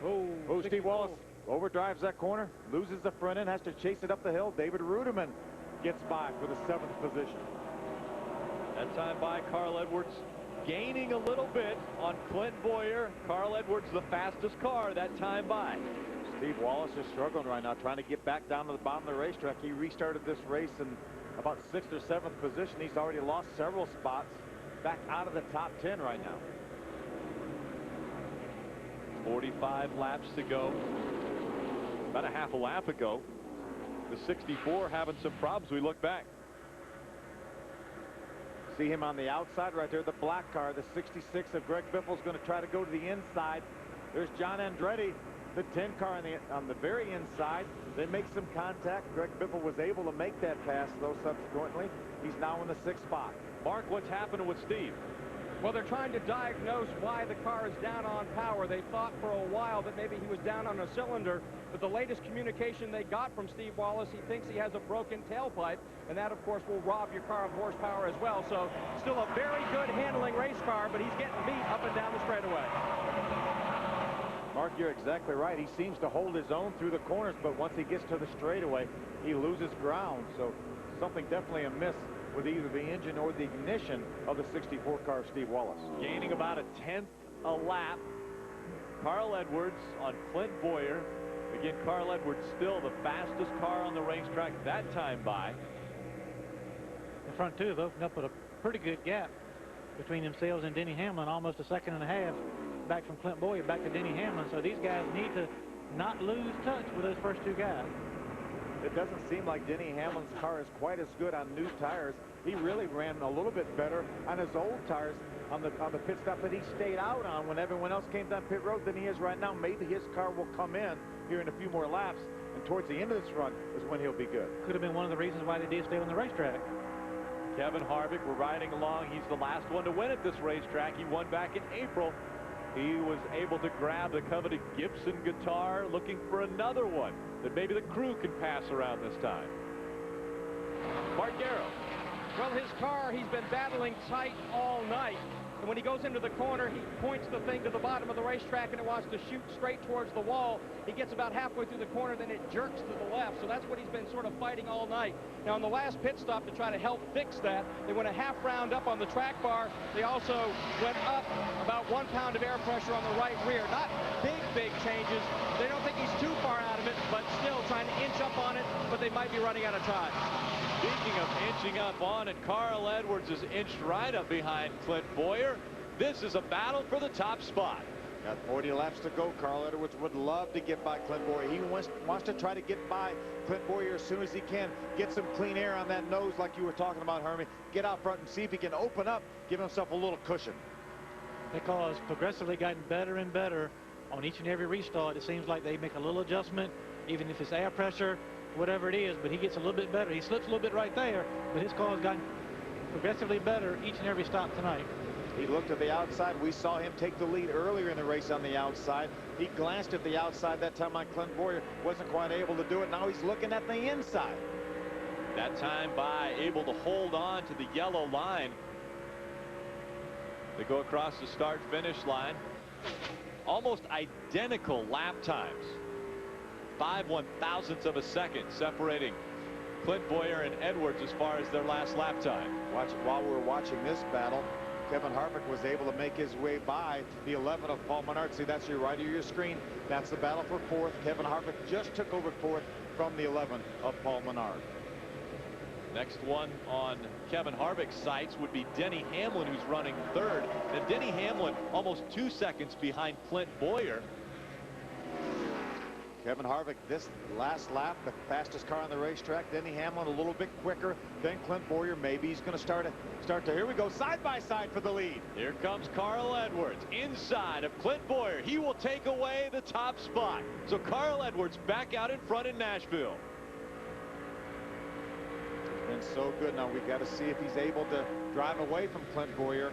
Oh, Steve Wallace overdrives that corner, loses the front end, has to chase it up the hill. David Ruderman gets by for the 7th position. That time by Carl Edwards, gaining a little bit on Clint Bowyer. Carl Edwards, the fastest car that time by. Steve Wallace is struggling right now, trying to get back down to the bottom of the racetrack. He restarted this race in about 6th or 7th position. He's already lost several spots, back out of the top 10 right now. 45 laps to go. About a half a lap ago, the 64 having some problems. We look back. See him on the outside right there, the black car, the 66 of Greg Biffle's going to try to go to the inside. There's John Andretti, the 10 car on the very inside. They make some contact. Greg Biffle was able to make that pass, though, subsequently. He's now in the 6th spot. Mark, what's happening with Steve? Well, they're trying to diagnose why the car is down on power. They thought for a while that maybe he was down on a cylinder, but the latest communication they got from Steve Wallace, he thinks he has a broken tailpipe, and that, of course, will rob your car of horsepower as well. So still a very good handling race car, but he's getting beat up and down the straightaway. Mark, you're exactly right. He seems to hold his own through the corners, but once he gets to the straightaway, he loses ground. So something definitely amiss with either the engine or the ignition of the 64 car of Steve Wallace. Gaining about a 10th a lap. Carl Edwards on Clint Bowyer. Again, Carl Edwards still the fastest car on the racetrack that time by. The front 2 have opened up with a pretty good gap between themselves and Denny Hamlin, almost a second and a half back from Clint Bowyer back to Denny Hamlin. So these guys need to not lose touch with those first 2 guys. It doesn't seem like Denny Hamlin's car is quite as good on new tires. He really ran a little bit better on his old tires on the pit stop that he stayed out on when everyone else came down pit road than he is right now. Maybe his car will come in here in a few more laps, and towards the end of this run is when he'll be good. Could have been one of the reasons why they did stay on the racetrack. Kevin Harvick, we're riding along. He's the last one to win at this racetrack. He won back in April. He was able to grab the coveted Gibson guitar, looking for another one that maybe the crew can pass around this time. Mark Garrow. Well, his car, he's been battling tight all night. And when he goes into the corner, he points the thing to the bottom of the racetrack and it wants to shoot straight towards the wall. He gets about halfway through the corner, then it jerks to the left. So that's what he's been sort of fighting all night. Now, on the last pit stop to try to help fix that, they went a half round up on the track bar. They also went up about 1 pound of air pressure on the right rear. Not big changes. They don't think he's too far out of it, but still trying to inch up on it, but they might be running out of time. Speaking of inching up on it, Carl Edwards is inched right up behind Clint Bowyer. This is a battle for the top spot. Got 40 laps to go. Carl Edwards would love to get by Clint Bowyer. He wants to try to get by Clint Bowyer as soon as he can. Get some clean air on that nose like you were talking about, Hermie. Get out front and see if he can open up, give himself a little cushion. That car has progressively gotten better and better on each and every restart. It seems like they make a little adjustment, even if it's air pressure, whatever it is, but he gets a little bit better. He slips a little bit right there, but his car has gotten progressively better each and every stop tonight. He looked at the outside. We saw him take the lead earlier in the race on the outside. He glanced at the outside that time on Clint Bowyer. Wasn't quite able to do it. Now he's looking at the inside. That time by able to hold on to the yellow line. They go across the start-finish line. Almost identical lap times. 5/1000ths of a second separating Clint Bowyer and Edwards as far as their last lap time. While we're watching this battle, Kevin Harvick was able to make his way by the 11 of Paul Menard. See, that's your right of your screen. That's the battle for fourth. Kevin Harvick just took over fourth from the 11 of Paul Menard. Next one on Kevin Harvick's sights would be Denny Hamlin, who's running third. And Denny Hamlin almost 2 seconds behind Clint Bowyer. Kevin Harvick, this last lap, the fastest car on the racetrack. Denny Hamlin a little bit quicker than Clint Bowyer. Maybe he's going to start to. Here we go, side by side for the lead. Here comes Carl Edwards inside of Clint Bowyer. He will take away the top spot. So Carl Edwards back out in front in Nashville. Been so good. Now we've got to see if he's able to drive away from Clint Bowyer.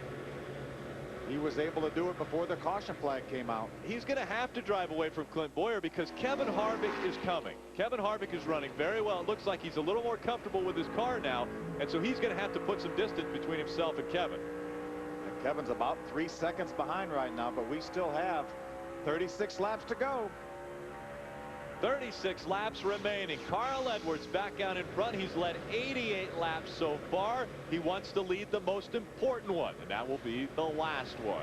He was able to do it before the caution flag came out. He's going to have to drive away from Clint Bowyer because Kevin Harvick is coming. Kevin Harvick is running very well. It looks like he's a little more comfortable with his car now, and so he's going to have to put some distance between himself and Kevin. And Kevin's about 3 seconds behind right now, but we still have 36 laps to go. 36 laps remaining. Carl Edwards back out in front. He's led 88 laps so far. He wants to lead the most important one, and that will be the last one.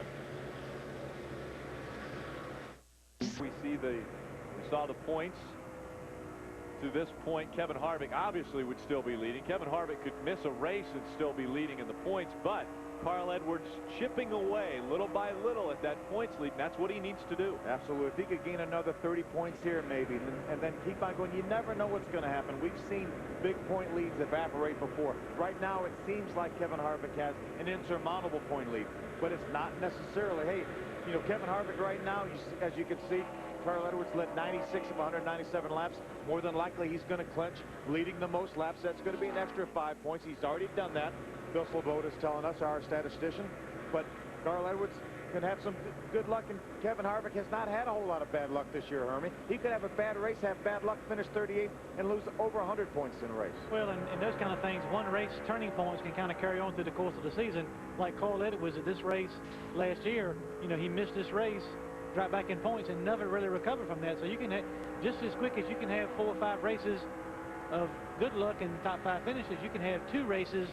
We saw the points. To this point, Kevin Harvick obviously would still be leading. Kevin Harvick could miss a race and still be leading in the points, but Carl Edwards chipping away little by little at that points lead, and that's what he needs to do. Absolutely. If he could gain another 30 points here maybe, and then keep on going, you never know what's going to happen. We've seen big point leads evaporate before. Right now it seems like Kevin Harvick has an insurmountable point lead, but it's not necessarily. Hey, you know, Kevin Harvick right now, as you can see, Carl Edwards led 96 of 197 laps. More than likely he's going to clinch leading the most laps. That's going to be an extra 5 points. He's already done that. Bill Sloboda's telling us, our statistician. But Carl Edwards can have some good luck, and Kevin Harvick has not had a whole lot of bad luck this year, Hermie. He could have a bad race, have bad luck, finish 38th, and lose over 100 points in a race. Well, and those kind of things, one race turning points can kind of carry on through the course of the season. Like Carl Edwards at this race last year, you know, he missed this race, dropped back in points, and never really recovered from that. So you can have, just as quick as you can have 4 or 5 races of good luck and top 5 finishes, you can have 2 races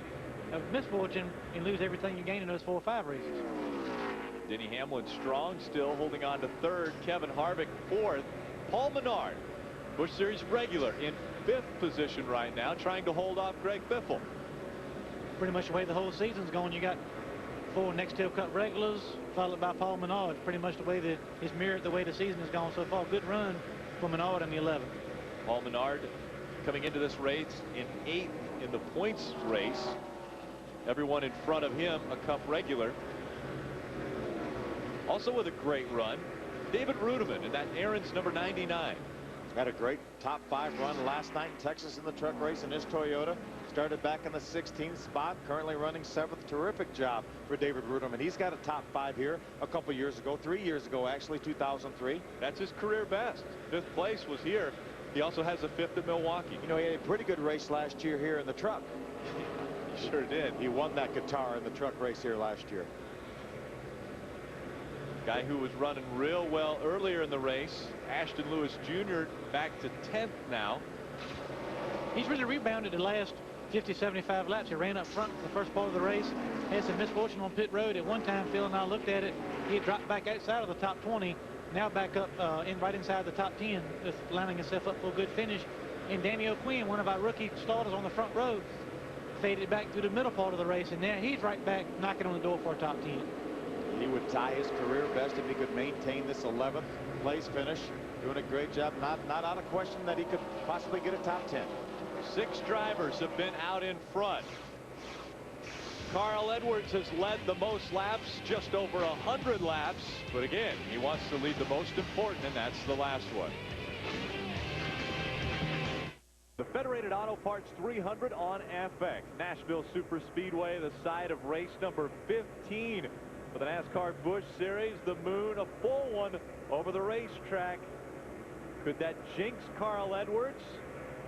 of misfortune and lose everything you gain in those 4 or 5 races. Denny Hamlin strong still, holding on to third. Kevin Harvick fourth. Paul Menard, Busch Series regular, in 5th position right now, trying to hold off Greg Biffle. Pretty much the way the whole season's going. You got 4 Next Tail Cup regulars, followed by Paul Menard. Pretty much the way that is mirrored the way the season has gone so far. Good run for Menard in the 11. Paul Menard coming into this race in 8th in the points race. Everyone in front of him a Cup regular. Also with a great run, David Rudiman, and that Aaron's number 99. Had a great top 5 run last night in Texas in the truck race in his Toyota. Started back in the 16th spot, currently running 7th. Terrific job for David Rudiman. He's got a top 5 here a couple years ago, 3 years ago actually, 2003. That's his career best. 5th place was here. He also has a 5th at Milwaukee. You know, he had a pretty good race last year here in the truck. He sure did. He won that guitar in the truck race here last year. Guy who was running real well earlier in the race, Ashton Lewis Jr., back to 10th now. He's really rebounded the last 50, 75 laps. He ran up front the first part of the race, had some misfortune on pit road. At one time, Phil and I looked at it, he had dropped back outside of the top 20, now back up right inside the top 10, just lining himself up for a good finish. And Danny O'Quinn, one of our rookie starters on the front row, faded back through the middle part of the race, and now he's right back knocking on the door for a top 10. He would tie his career best if he could maintain this 11th place finish. Doing a great job. Not out of question that he could possibly get a top 10. 6 drivers have been out in front. Carl Edwards has led the most laps, just over 100 laps. But again, he wants to lead the most important, and that's the last one. The Federated Auto Parts 300 on FX. Nashville Superspeedway, the site of race number 15 for the NASCAR Busch Series. The moon, a full one over the racetrack. Could that jinx Carl Edwards,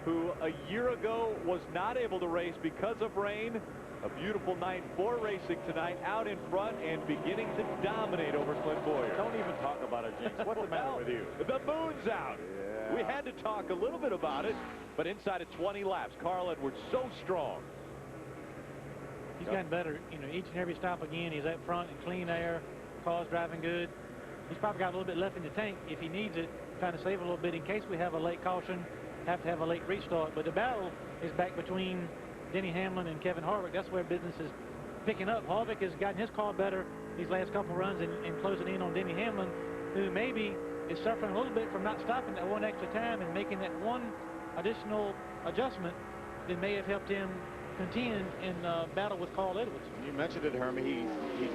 who a year ago was not able to race because of rain? A beautiful night for racing tonight, out in front and beginning to dominate over Clint Boyer. Don't even talk about it, Jinx. What's the matter with you? The moon's out. Yeah. We had to talk a little bit about it, but inside of 20 laps, Carl Edwards so strong. He's gotten better, you know, each and every stop again. He's up front in clean air. Car's driving good. He's probably got a little bit left in the tank if he needs it, trying to save a little bit in case we have a late caution, have to have a late restart. But the battle is back between Denny Hamlin and Kevin Harvick. That's where business is picking up. Harvick has gotten his car better these last couple runs and closing in on Denny Hamlin, who maybe is suffering a little bit from not stopping that one extra time and making that one additional adjustment that may have helped him contend in battle with Carl Edwards. You mentioned it, Hermie. He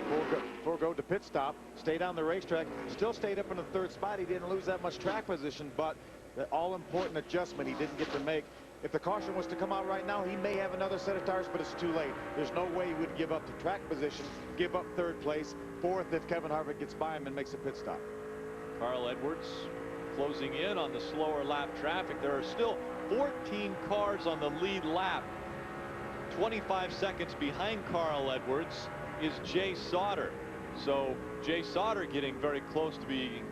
forgoed the pit stop, stayed on the racetrack, still stayed up in the 3rd spot. He didn't lose that much track position, but the all-important adjustment he didn't get to make. If the caution was to come out right now, he may have another set of tires, but it's too late. There's no way he would give up the track position, give up 3rd place, 4th if Kevin Harvick gets by him and makes a pit stop. Carl Edwards closing in on the slower lap traffic. There are still 14 cars on the lead lap. 25 seconds behind Carl Edwards is Jay Sauter. So Jay Sauter getting very close to being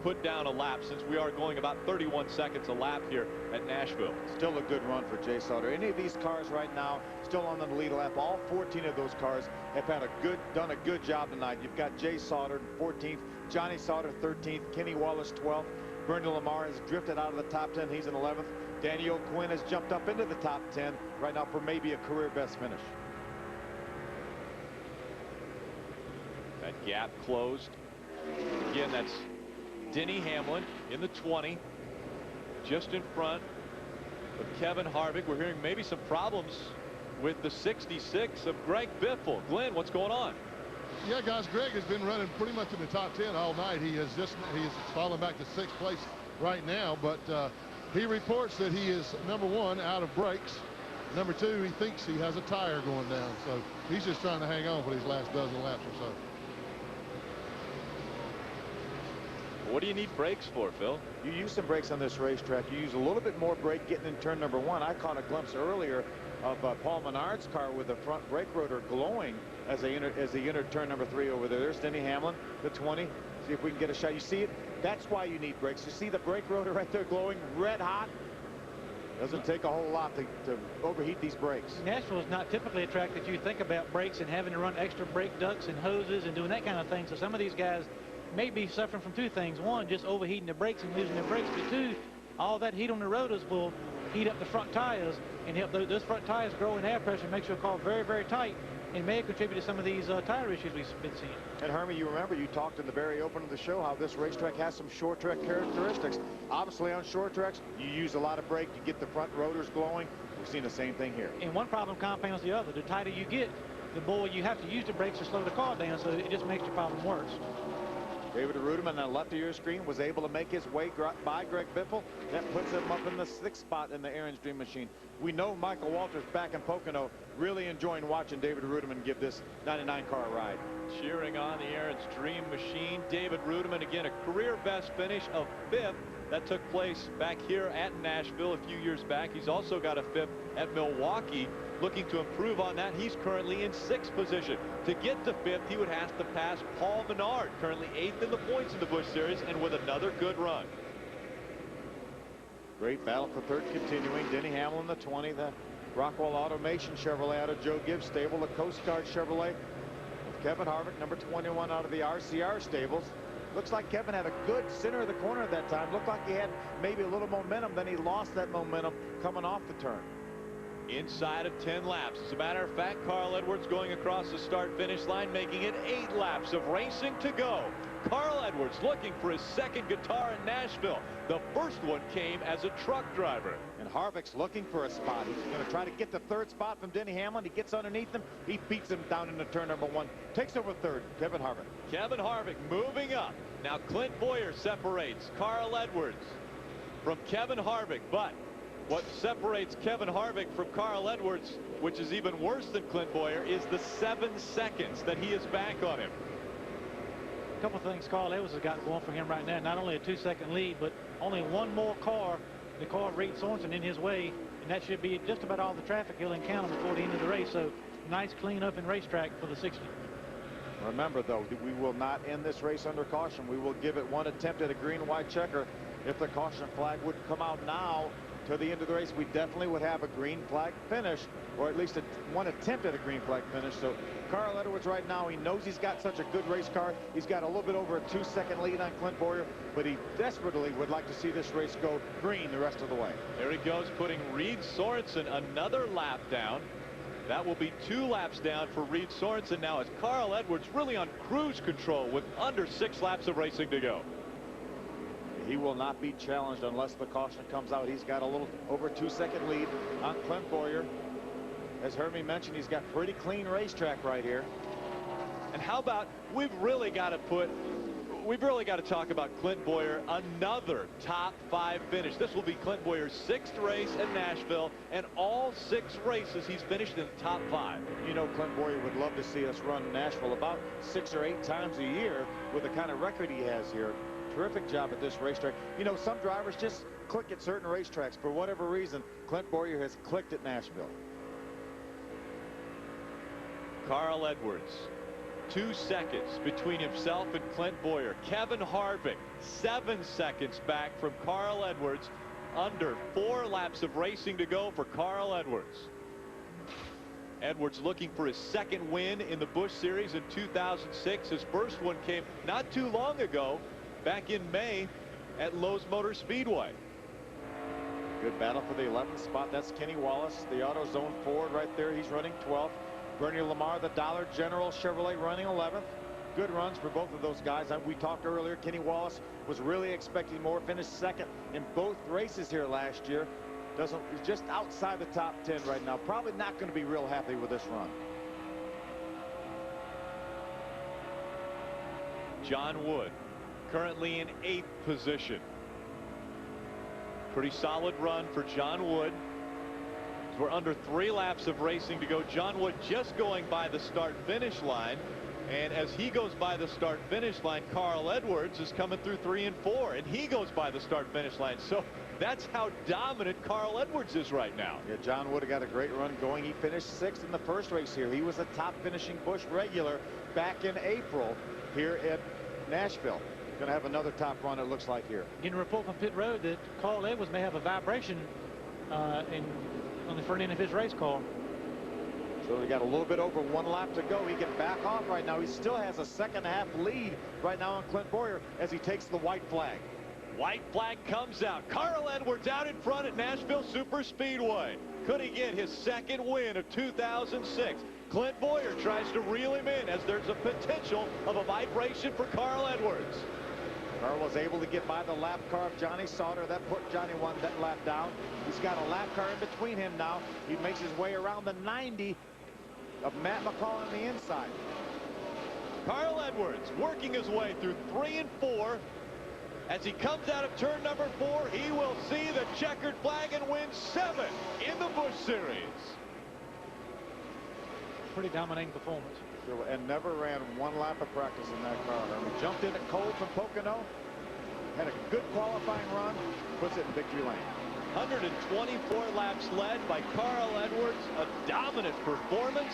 put down a lap, since we are going about 31 seconds a lap here at Nashville. Still a good run for Jay Sauter. Any of these cars right now still on the lead lap. All 14 of those cars have had done a good job tonight. You've got Jay Sauter 14th, Johnny Sauter 13th, Kenny Wallace 12th. Bernie Lamar has drifted out of the top 10. He's in 11th. Danny O'Quinn has jumped up into the top 10 right now for maybe a career best finish. That gap closed. Again, that's Denny Hamlin in the 20, just in front of Kevin Harvick. We're hearing maybe some problems with the 66 of Greg Biffle. Glenn, what's going on? Yeah, guys, Greg has been running pretty much in the top 10 all night. He's fallen back to 6th place right now, but he reports that he is, number 1, out of brakes. Number 2, he thinks he has a tire going down, so he's just trying to hang on for these last dozen laps or so. What do you need brakes for, Phil? You use some brakes on this racetrack. You use a little bit more brake getting in turn number 1. I caught a glimpse earlier of Paul Menard's car with the front brake rotor glowing as he entered turn number 3 over there. There's Denny Hamlin, the 20. See if we can get a shot. You see it? That's why you need brakes. You see the brake rotor right there glowing red hot? Doesn't take a whole lot to overheat these brakes. Nashville is not typically a track that you think about brakes and having to run extra brake ducts and hoses and doing that kind of thing. So some of these guys may be suffering from 2 things. 1, just overheating the brakes and losing their brakes. But 2, all that heat on the rotors will heat up the front tires and help those front tires grow in air pressure and make sure the car very, very tight, and may contribute to some of these tire issues we've been seeing. And Hermie, you remember you talked in the very opening of the show how this racetrack has some short track characteristics. Obviously on short tracks, you use a lot of brake, you get the front rotors glowing. We're seeing the same thing here. And one problem compounds the other. The tighter you get, the more you have to use the brakes to slow the car down, so it just makes your problem worse. David Rudeman on the left of your screen was able to make his way by Greg Biffle. That puts him up in the 6th spot in the Aaron's Dream Machine. We know Michael Walters back in Pocono really enjoying watching David Rudeman give this 99 car a ride. Cheering on the Aaron's Dream Machine. David Rudeman, again, a career best finish of 5th. That took place back here at Nashville a few years back. He's also got a 5th at Milwaukee. Looking to improve on that. He's currently in 6th position. To get to 5th, he would have to pass Paul Menard, currently 8th in the points in the Busch Series, and with another good run. Great battle for 3rd continuing. Denny Hamlin, the 20, the Rockwell Automation Chevrolet out of Joe Gibbs stable, the Coast Guard Chevrolet with Kevin Harvick, number 21 out of the RCR stables. Looks like Kevin had a good center of the corner at that time. Looked like he had maybe a little momentum, then he lost that momentum coming off the turn. inside of 10 laps. As a matter of fact, Carl Edwards going across the start-finish line, making it 8 laps of racing to go. Carl Edwards looking for his second guitar in Nashville. The first one came as a truck driver. And Harvick's looking for a spot. He's going to try to get the third spot from Denny Hamlin. He gets underneath him. He beats him down into turn number 1. Takes over third. Kevin Harvick. Kevin Harvick moving up. Now Clint Bowyer separates Carl Edwards from Kevin Harvick. But what separates Kevin Harvick from Carl Edwards, which is even worse than Clint Bowyer, is the 7 seconds that he is back on him. A couple of things Carl Edwards has got going for him right now. Not only a 2-second lead, but only one more car, the car of Reed Sorensen, in his way, and that should be just about all the traffic he'll encounter before the end of the race. So nice clean up and racetrack for the 60. Remember, though, we will not end this race under caution. We will give it one attempt at a green and white checker. If the caution flag would come out now to the end of the race, we definitely would have a green flag finish, or at least one attempt at a green flag finish. So Carl Edwards right now, he knows he's got such a good race car. He's got a little bit over a 2-second lead on Clint Bowyer, but he desperately would like to see this race go green the rest of the way. There he goes, putting Reed Sorensen another lap down. That will be 2 laps down for Reed Sorensen now, as Carl Edwards really on cruise control with under 6 laps of racing to go. He will not be challenged unless the caution comes out. He's got a little over 2-second lead on Clint Bowyer. As Hermie mentioned, he's got pretty clean racetrack right here. And how about, we've really got to talk about Clint Bowyer, another top 5 finish. This will be Clint Bowyer's 6th race at Nashville, and all 6 races he's finished in the top 5. You know, Clint Bowyer would love to see us run Nashville about 6 or 8 times a year with the kind of record he has here. Terrific job at this racetrack. You know, some drivers just click at certain racetracks. For whatever reason, Clint Bowyer has clicked at Nashville. Carl Edwards, 2 seconds between himself and Clint Bowyer. Kevin Harvick, 7 seconds back from Carl Edwards. Under 4 laps of racing to go for Carl Edwards. Edwards looking for his 2nd win in the Busch Series in 2006. His first one came not too long ago, back in May at Lowe's Motor Speedway. Good battle for the 11th spot. That's Kenny Wallace, the AutoZone Ford right there. He's running 12th. Bernie Lamar, the Dollar General Chevrolet, running 11th. Good runs for both of those guys. We talked earlier, Kenny Wallace was really expecting more. Finished 2nd in both races here last year. He's just outside the top 10 right now. Probably not going to be real happy with this run. John Wood, currently in 8th position. Pretty solid run for John Wood. We're under 3 laps of racing to go. John Wood just going by the start-finish line. And as he goes by the start-finish line, Carl Edwards is coming through 3 and 4. And he goes by the start-finish line. So that's how dominant Carl Edwards is right now. Yeah, John Wood got a great run going. He finished 6th in the first race here. He was a top-finishing Busch regular back in April here at Nashville. Going to have another top run, it looks like here. Getting a report from pit road that Carl Edwards may have a vibration on the front end of his race car. So we got a little bit over 1 lap to go. He can back off right now. He still has a 2nd half lead right now on Clint Bowyer as he takes the white flag. White flag comes out. Carl Edwards out in front at Nashville Superspeedway. Could he get his 2nd win of 2006? Clint Bowyer tries to reel him in as there's a potential of a vibration for Carl Edwards. Carl was able to get by the lap car of Johnny Sauter. That put Johnny 1 that lap down. He's got a lap car in between him now. He makes his way around the 90 of Matt McCall on the inside. Carl Edwards working his way through 3 and 4. As he comes out of turn number 4, he will see the checkered flag and win 7 in the Busch Series. Pretty dominating performance. And never ran 1 lap of practice in that car. He jumped in at cold from Pocono. Had a good qualifying run. Puts it in victory lane. 124 laps led by Carl Edwards. A dominant performance.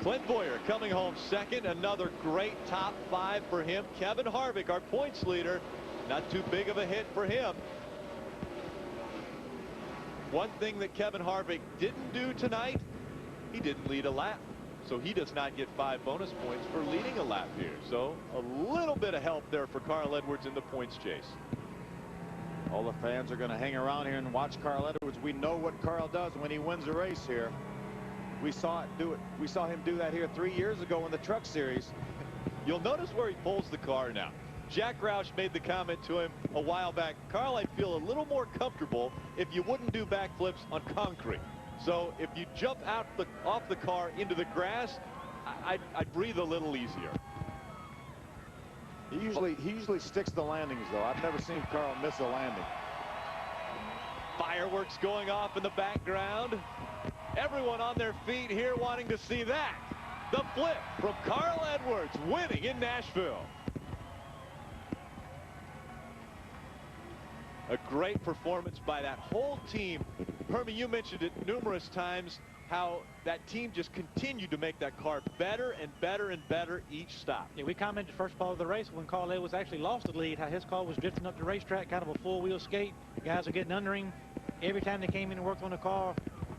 Clint Bowyer coming home 2nd. Another great top 5 for him. Kevin Harvick, our points leader. Not too big of a hit for him. One thing that Kevin Harvick didn't do tonight, he didn't lead a lap. So he does not get 5 bonus points for leading a lap here. So a little bit of help there for Carl Edwards in the points chase. All the fans are going to hang around here and watch Carl Edwards. We know what Carl does when he wins a race here. We saw him do that here 3 years ago in the Truck Series. You'll notice where he pulls the car now. Jack Roush made the comment to him a while back, Carl, I'd feel a little more comfortable if you wouldn't do backflips on concrete. So if you jump off the car into the grass, I'd breathe a little easier. He usually sticks the landings, though. I've never seen Carl miss a landing. Fireworks going off in the background. Everyone on their feet here wanting to see that. The flip from Carl Edwards, winning in Nashville. A great performance by that whole team. Hermie, you mentioned it numerous times, how that team just continued to make that car better and better and better each stop. Yeah, we commented first part of the race when Carl Edwards actually lost the lead, how his car was drifting up the racetrack, kind of a four-wheel skate. The guys were getting under him. Every time they came in and worked on the car,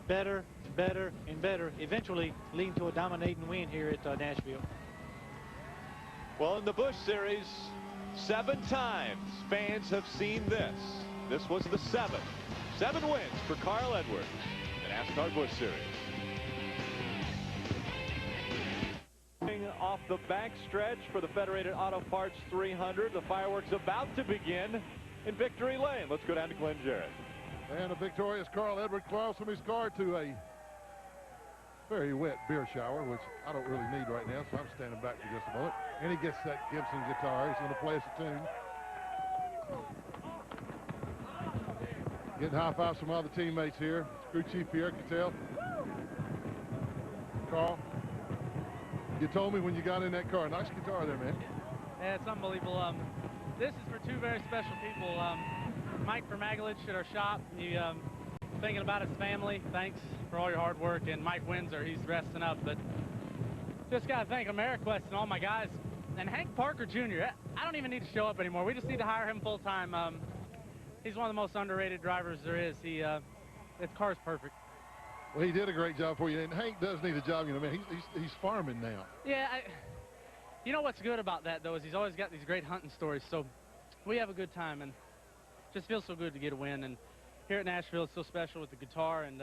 better, better, and better, eventually leading to a dominating win here at Nashville. Well, in the Busch Series, 7 times fans have seen this. This was the 7th. 7 wins for Carl Edwards in the NASCAR Busch Series. Off the back stretch for the Federated Auto Parts 300. The fireworks about to begin in Victory Lane. Let's go down to Glenn Jarrett. And a victorious Carl Edwards crawls from his car to a very wet beer shower, which I don't really need right now, so I'm standing back for just a moment. And he gets that Gibson guitar. He's going to play us a tune. Getting high fives from all the teammates here. Crew Chief Pierre Cattell. Carl, you told me when you got in that car, nice guitar there, man. Yeah, it's unbelievable. This is for 2 very special people. Mike Vermaglich at our shop. He thinking about his family. Thanks for all your hard work. And Mike Windsor, he's resting up. But just got to thank AmeriQuest and all my guys. And Hank Parker Jr., I don't even need to show up anymore. We just need to hire him full time. He's one of the most underrated drivers there is. His car's perfect. Well, he did a great job for you, and Hank does need a job, you know, man. He's farming now. Yeah, you know what's good about that, though, is he's always got these great hunting stories. So we have a good time, and just feels so good to get a win. And here at Nashville, it's so special with the guitar, and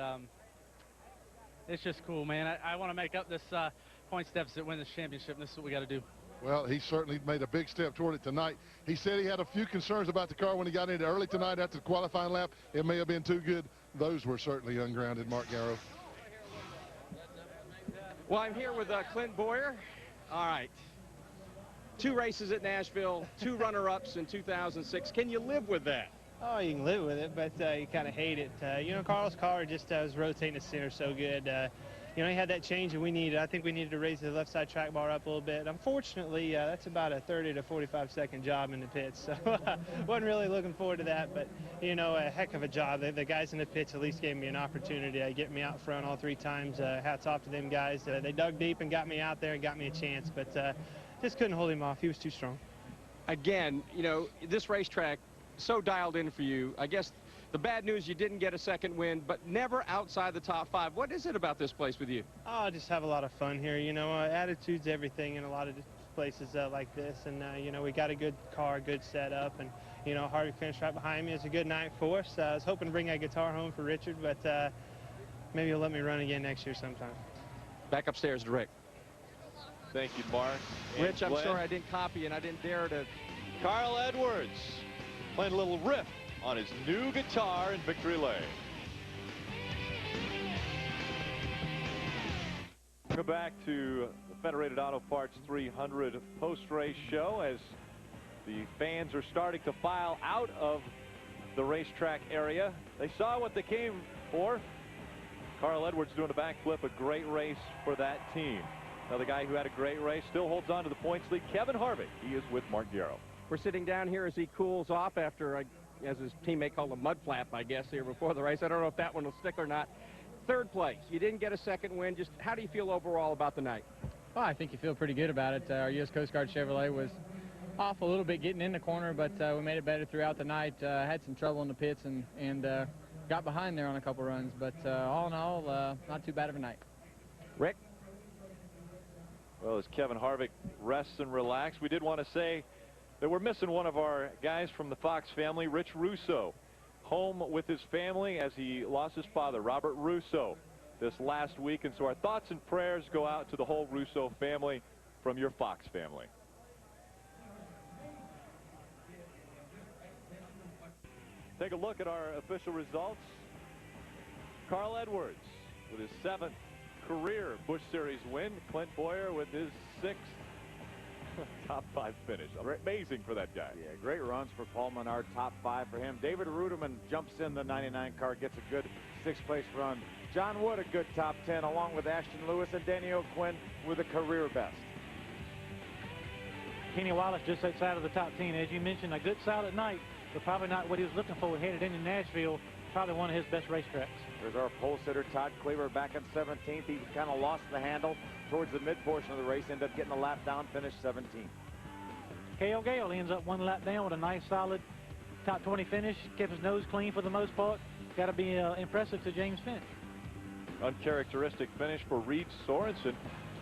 it's just cool, man. I want to make up this points deficit, win this championship, and this is what we got to do. Well, he certainly made a big step toward it tonight. He said he had a few concerns about the car when he got in it early tonight after the qualifying lap. It may have been too good. Those were certainly ungrounded, Mark Garrow. Well, I'm here with Clint Boyer. All right. 2 races at Nashville, 2 runner-ups in 2006. Can you live with that? Oh, you can live with it, but you kind of hate it. You know, Carl's car just was rotating the center so good. You know, he had that change that we needed. I think we needed to raise the left side track bar up a little bit. Unfortunately, that's about a 30 to 45 second job in the pits, so wasn't really looking forward to that, but, you know, a heck of a job. The guys in the pits at least gave me an opportunity to get me out front all 3 times. Hats off to them guys. They dug deep and got me out there and got me a chance, but just couldn't hold him off. He was too strong. Again, you know, this racetrack so dialed in for you. I guess the bad news, you didn't get a second win, but never outside the top 5. What is it about this place with you? Oh, I just have a lot of fun here. You know, attitude's everything in a lot of places like this. And, you know, we got a good car, good setup. And, you know, Harvick finished right behind me. It's a good night for us. I was hoping to bring that guitar home for Richard, but maybe he'll let me run again next year sometime. Back upstairs to Rick. Thank you, Mark. Rich, I'm sorry I didn't copy and I didn't dare to. Carl Edwards playing a little riff on his new guitar in Victory Lane. Welcome back to the Federated Auto Parts 300 post-race show as the fans are starting to file out of the racetrack area. They saw what they came for. Carl Edwards doing a backflip, a great race for that team. Another guy who had a great race, still holds on to the points lead, Kevin Harvick. He is with Mark Garrow. We're sitting down here as he cools off after, as his teammate called a mud flap, I guess, here before the race. I don't know if that one will stick or not. 3rd place. You didn't get a second win. Just how do you feel overall about the night? Well, I think you feel pretty good about it. Our U.S. Coast Guard Chevrolet was off a little bit getting in the corner, but we made it better throughout the night. Had some trouble in the pits and got behind there on a couple runs, but all in all, not too bad of a night. Rick? Well, as Kevin Harvick rests and relaxes, we did want to say that we're missing one of our guys from the Fox family, Rich Russo, home with his family as he lost his father, Robert Russo, this last week. And so our thoughts and prayers go out to the whole Russo family from your Fox family. Take a look at our official results. Carl Edwards with his 7th career Busch Series win. Clint Bowyer with his 6th top 5 finish. Amazing for that guy. Yeah, great runs for Paul Menard. Top 5 for him. David Ruderman jumps in the 99 car, gets a good 6th place run. John Wood, a good top 10, along with Ashton Lewis and Danny O'Quinn with a career best. Kenny Wallace just outside of the top 10. As you mentioned, a good solid night, but probably not what he was looking for headed into Nashville. Probably one of his best racetracks. There's our pole sitter, Todd Kluever, back in 17th. He kind of lost the handle towards the mid portion of the race, ended up getting a lap down, finished 17th. Cale Gale ends up 1 lap down with a nice solid top 20 finish. Kept his nose clean for the most part. Got to be impressive to James Finch. Uncharacteristic finish for Reed Sorensen,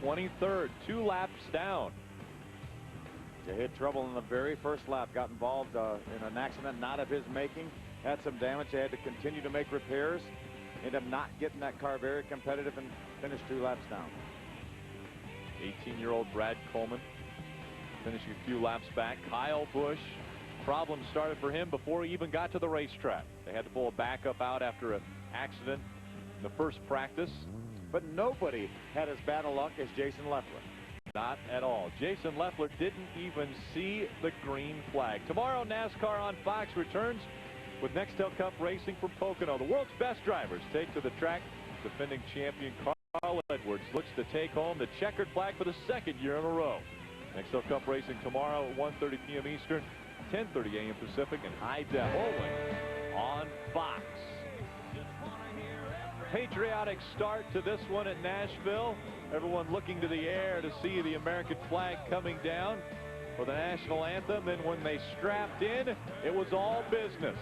23rd, 2 laps down. He hit trouble in the very first lap, got involved in an accident not of his making, had some damage. They had to continue to make repairs, ended up not getting that car very competitive and finished 2 laps down. 18-year-old Brad Coleman finishing a few laps back. Kyle Busch, problems started for him before he even got to the racetrack. They had to pull a backup out after an accident in the first practice. But nobody had as bad a luck as Jason Leffler. Not at all. Jason Leffler didn't even see the green flag. Tomorrow, NASCAR on Fox returns with Nextel Cup racing from Pocono. The world's best drivers take to the track. Defending champion Carl Edwards looks to take home the checkered flag for the 2nd year in a row. Nextel Cup racing tomorrow at 1:30 p.m. Eastern, 10:30 a.m. Pacific, and high def only on Fox. Patriotic start to this one at Nashville. Everyone looking to the air to see the American flag coming down for the national anthem. Then when they strapped in, it was all business.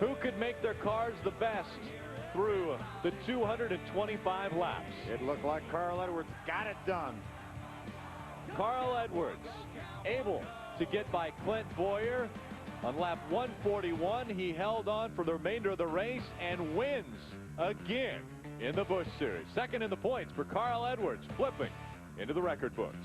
Who could make their cars the best through the 225 laps? It looked like Carl Edwards got it done. Carl Edwards able to get by Clint Bowyer. On lap 141, he held on for the remainder of the race and wins again in the Busch Series. 2nd in the points for Carl Edwards, flipping into the record books.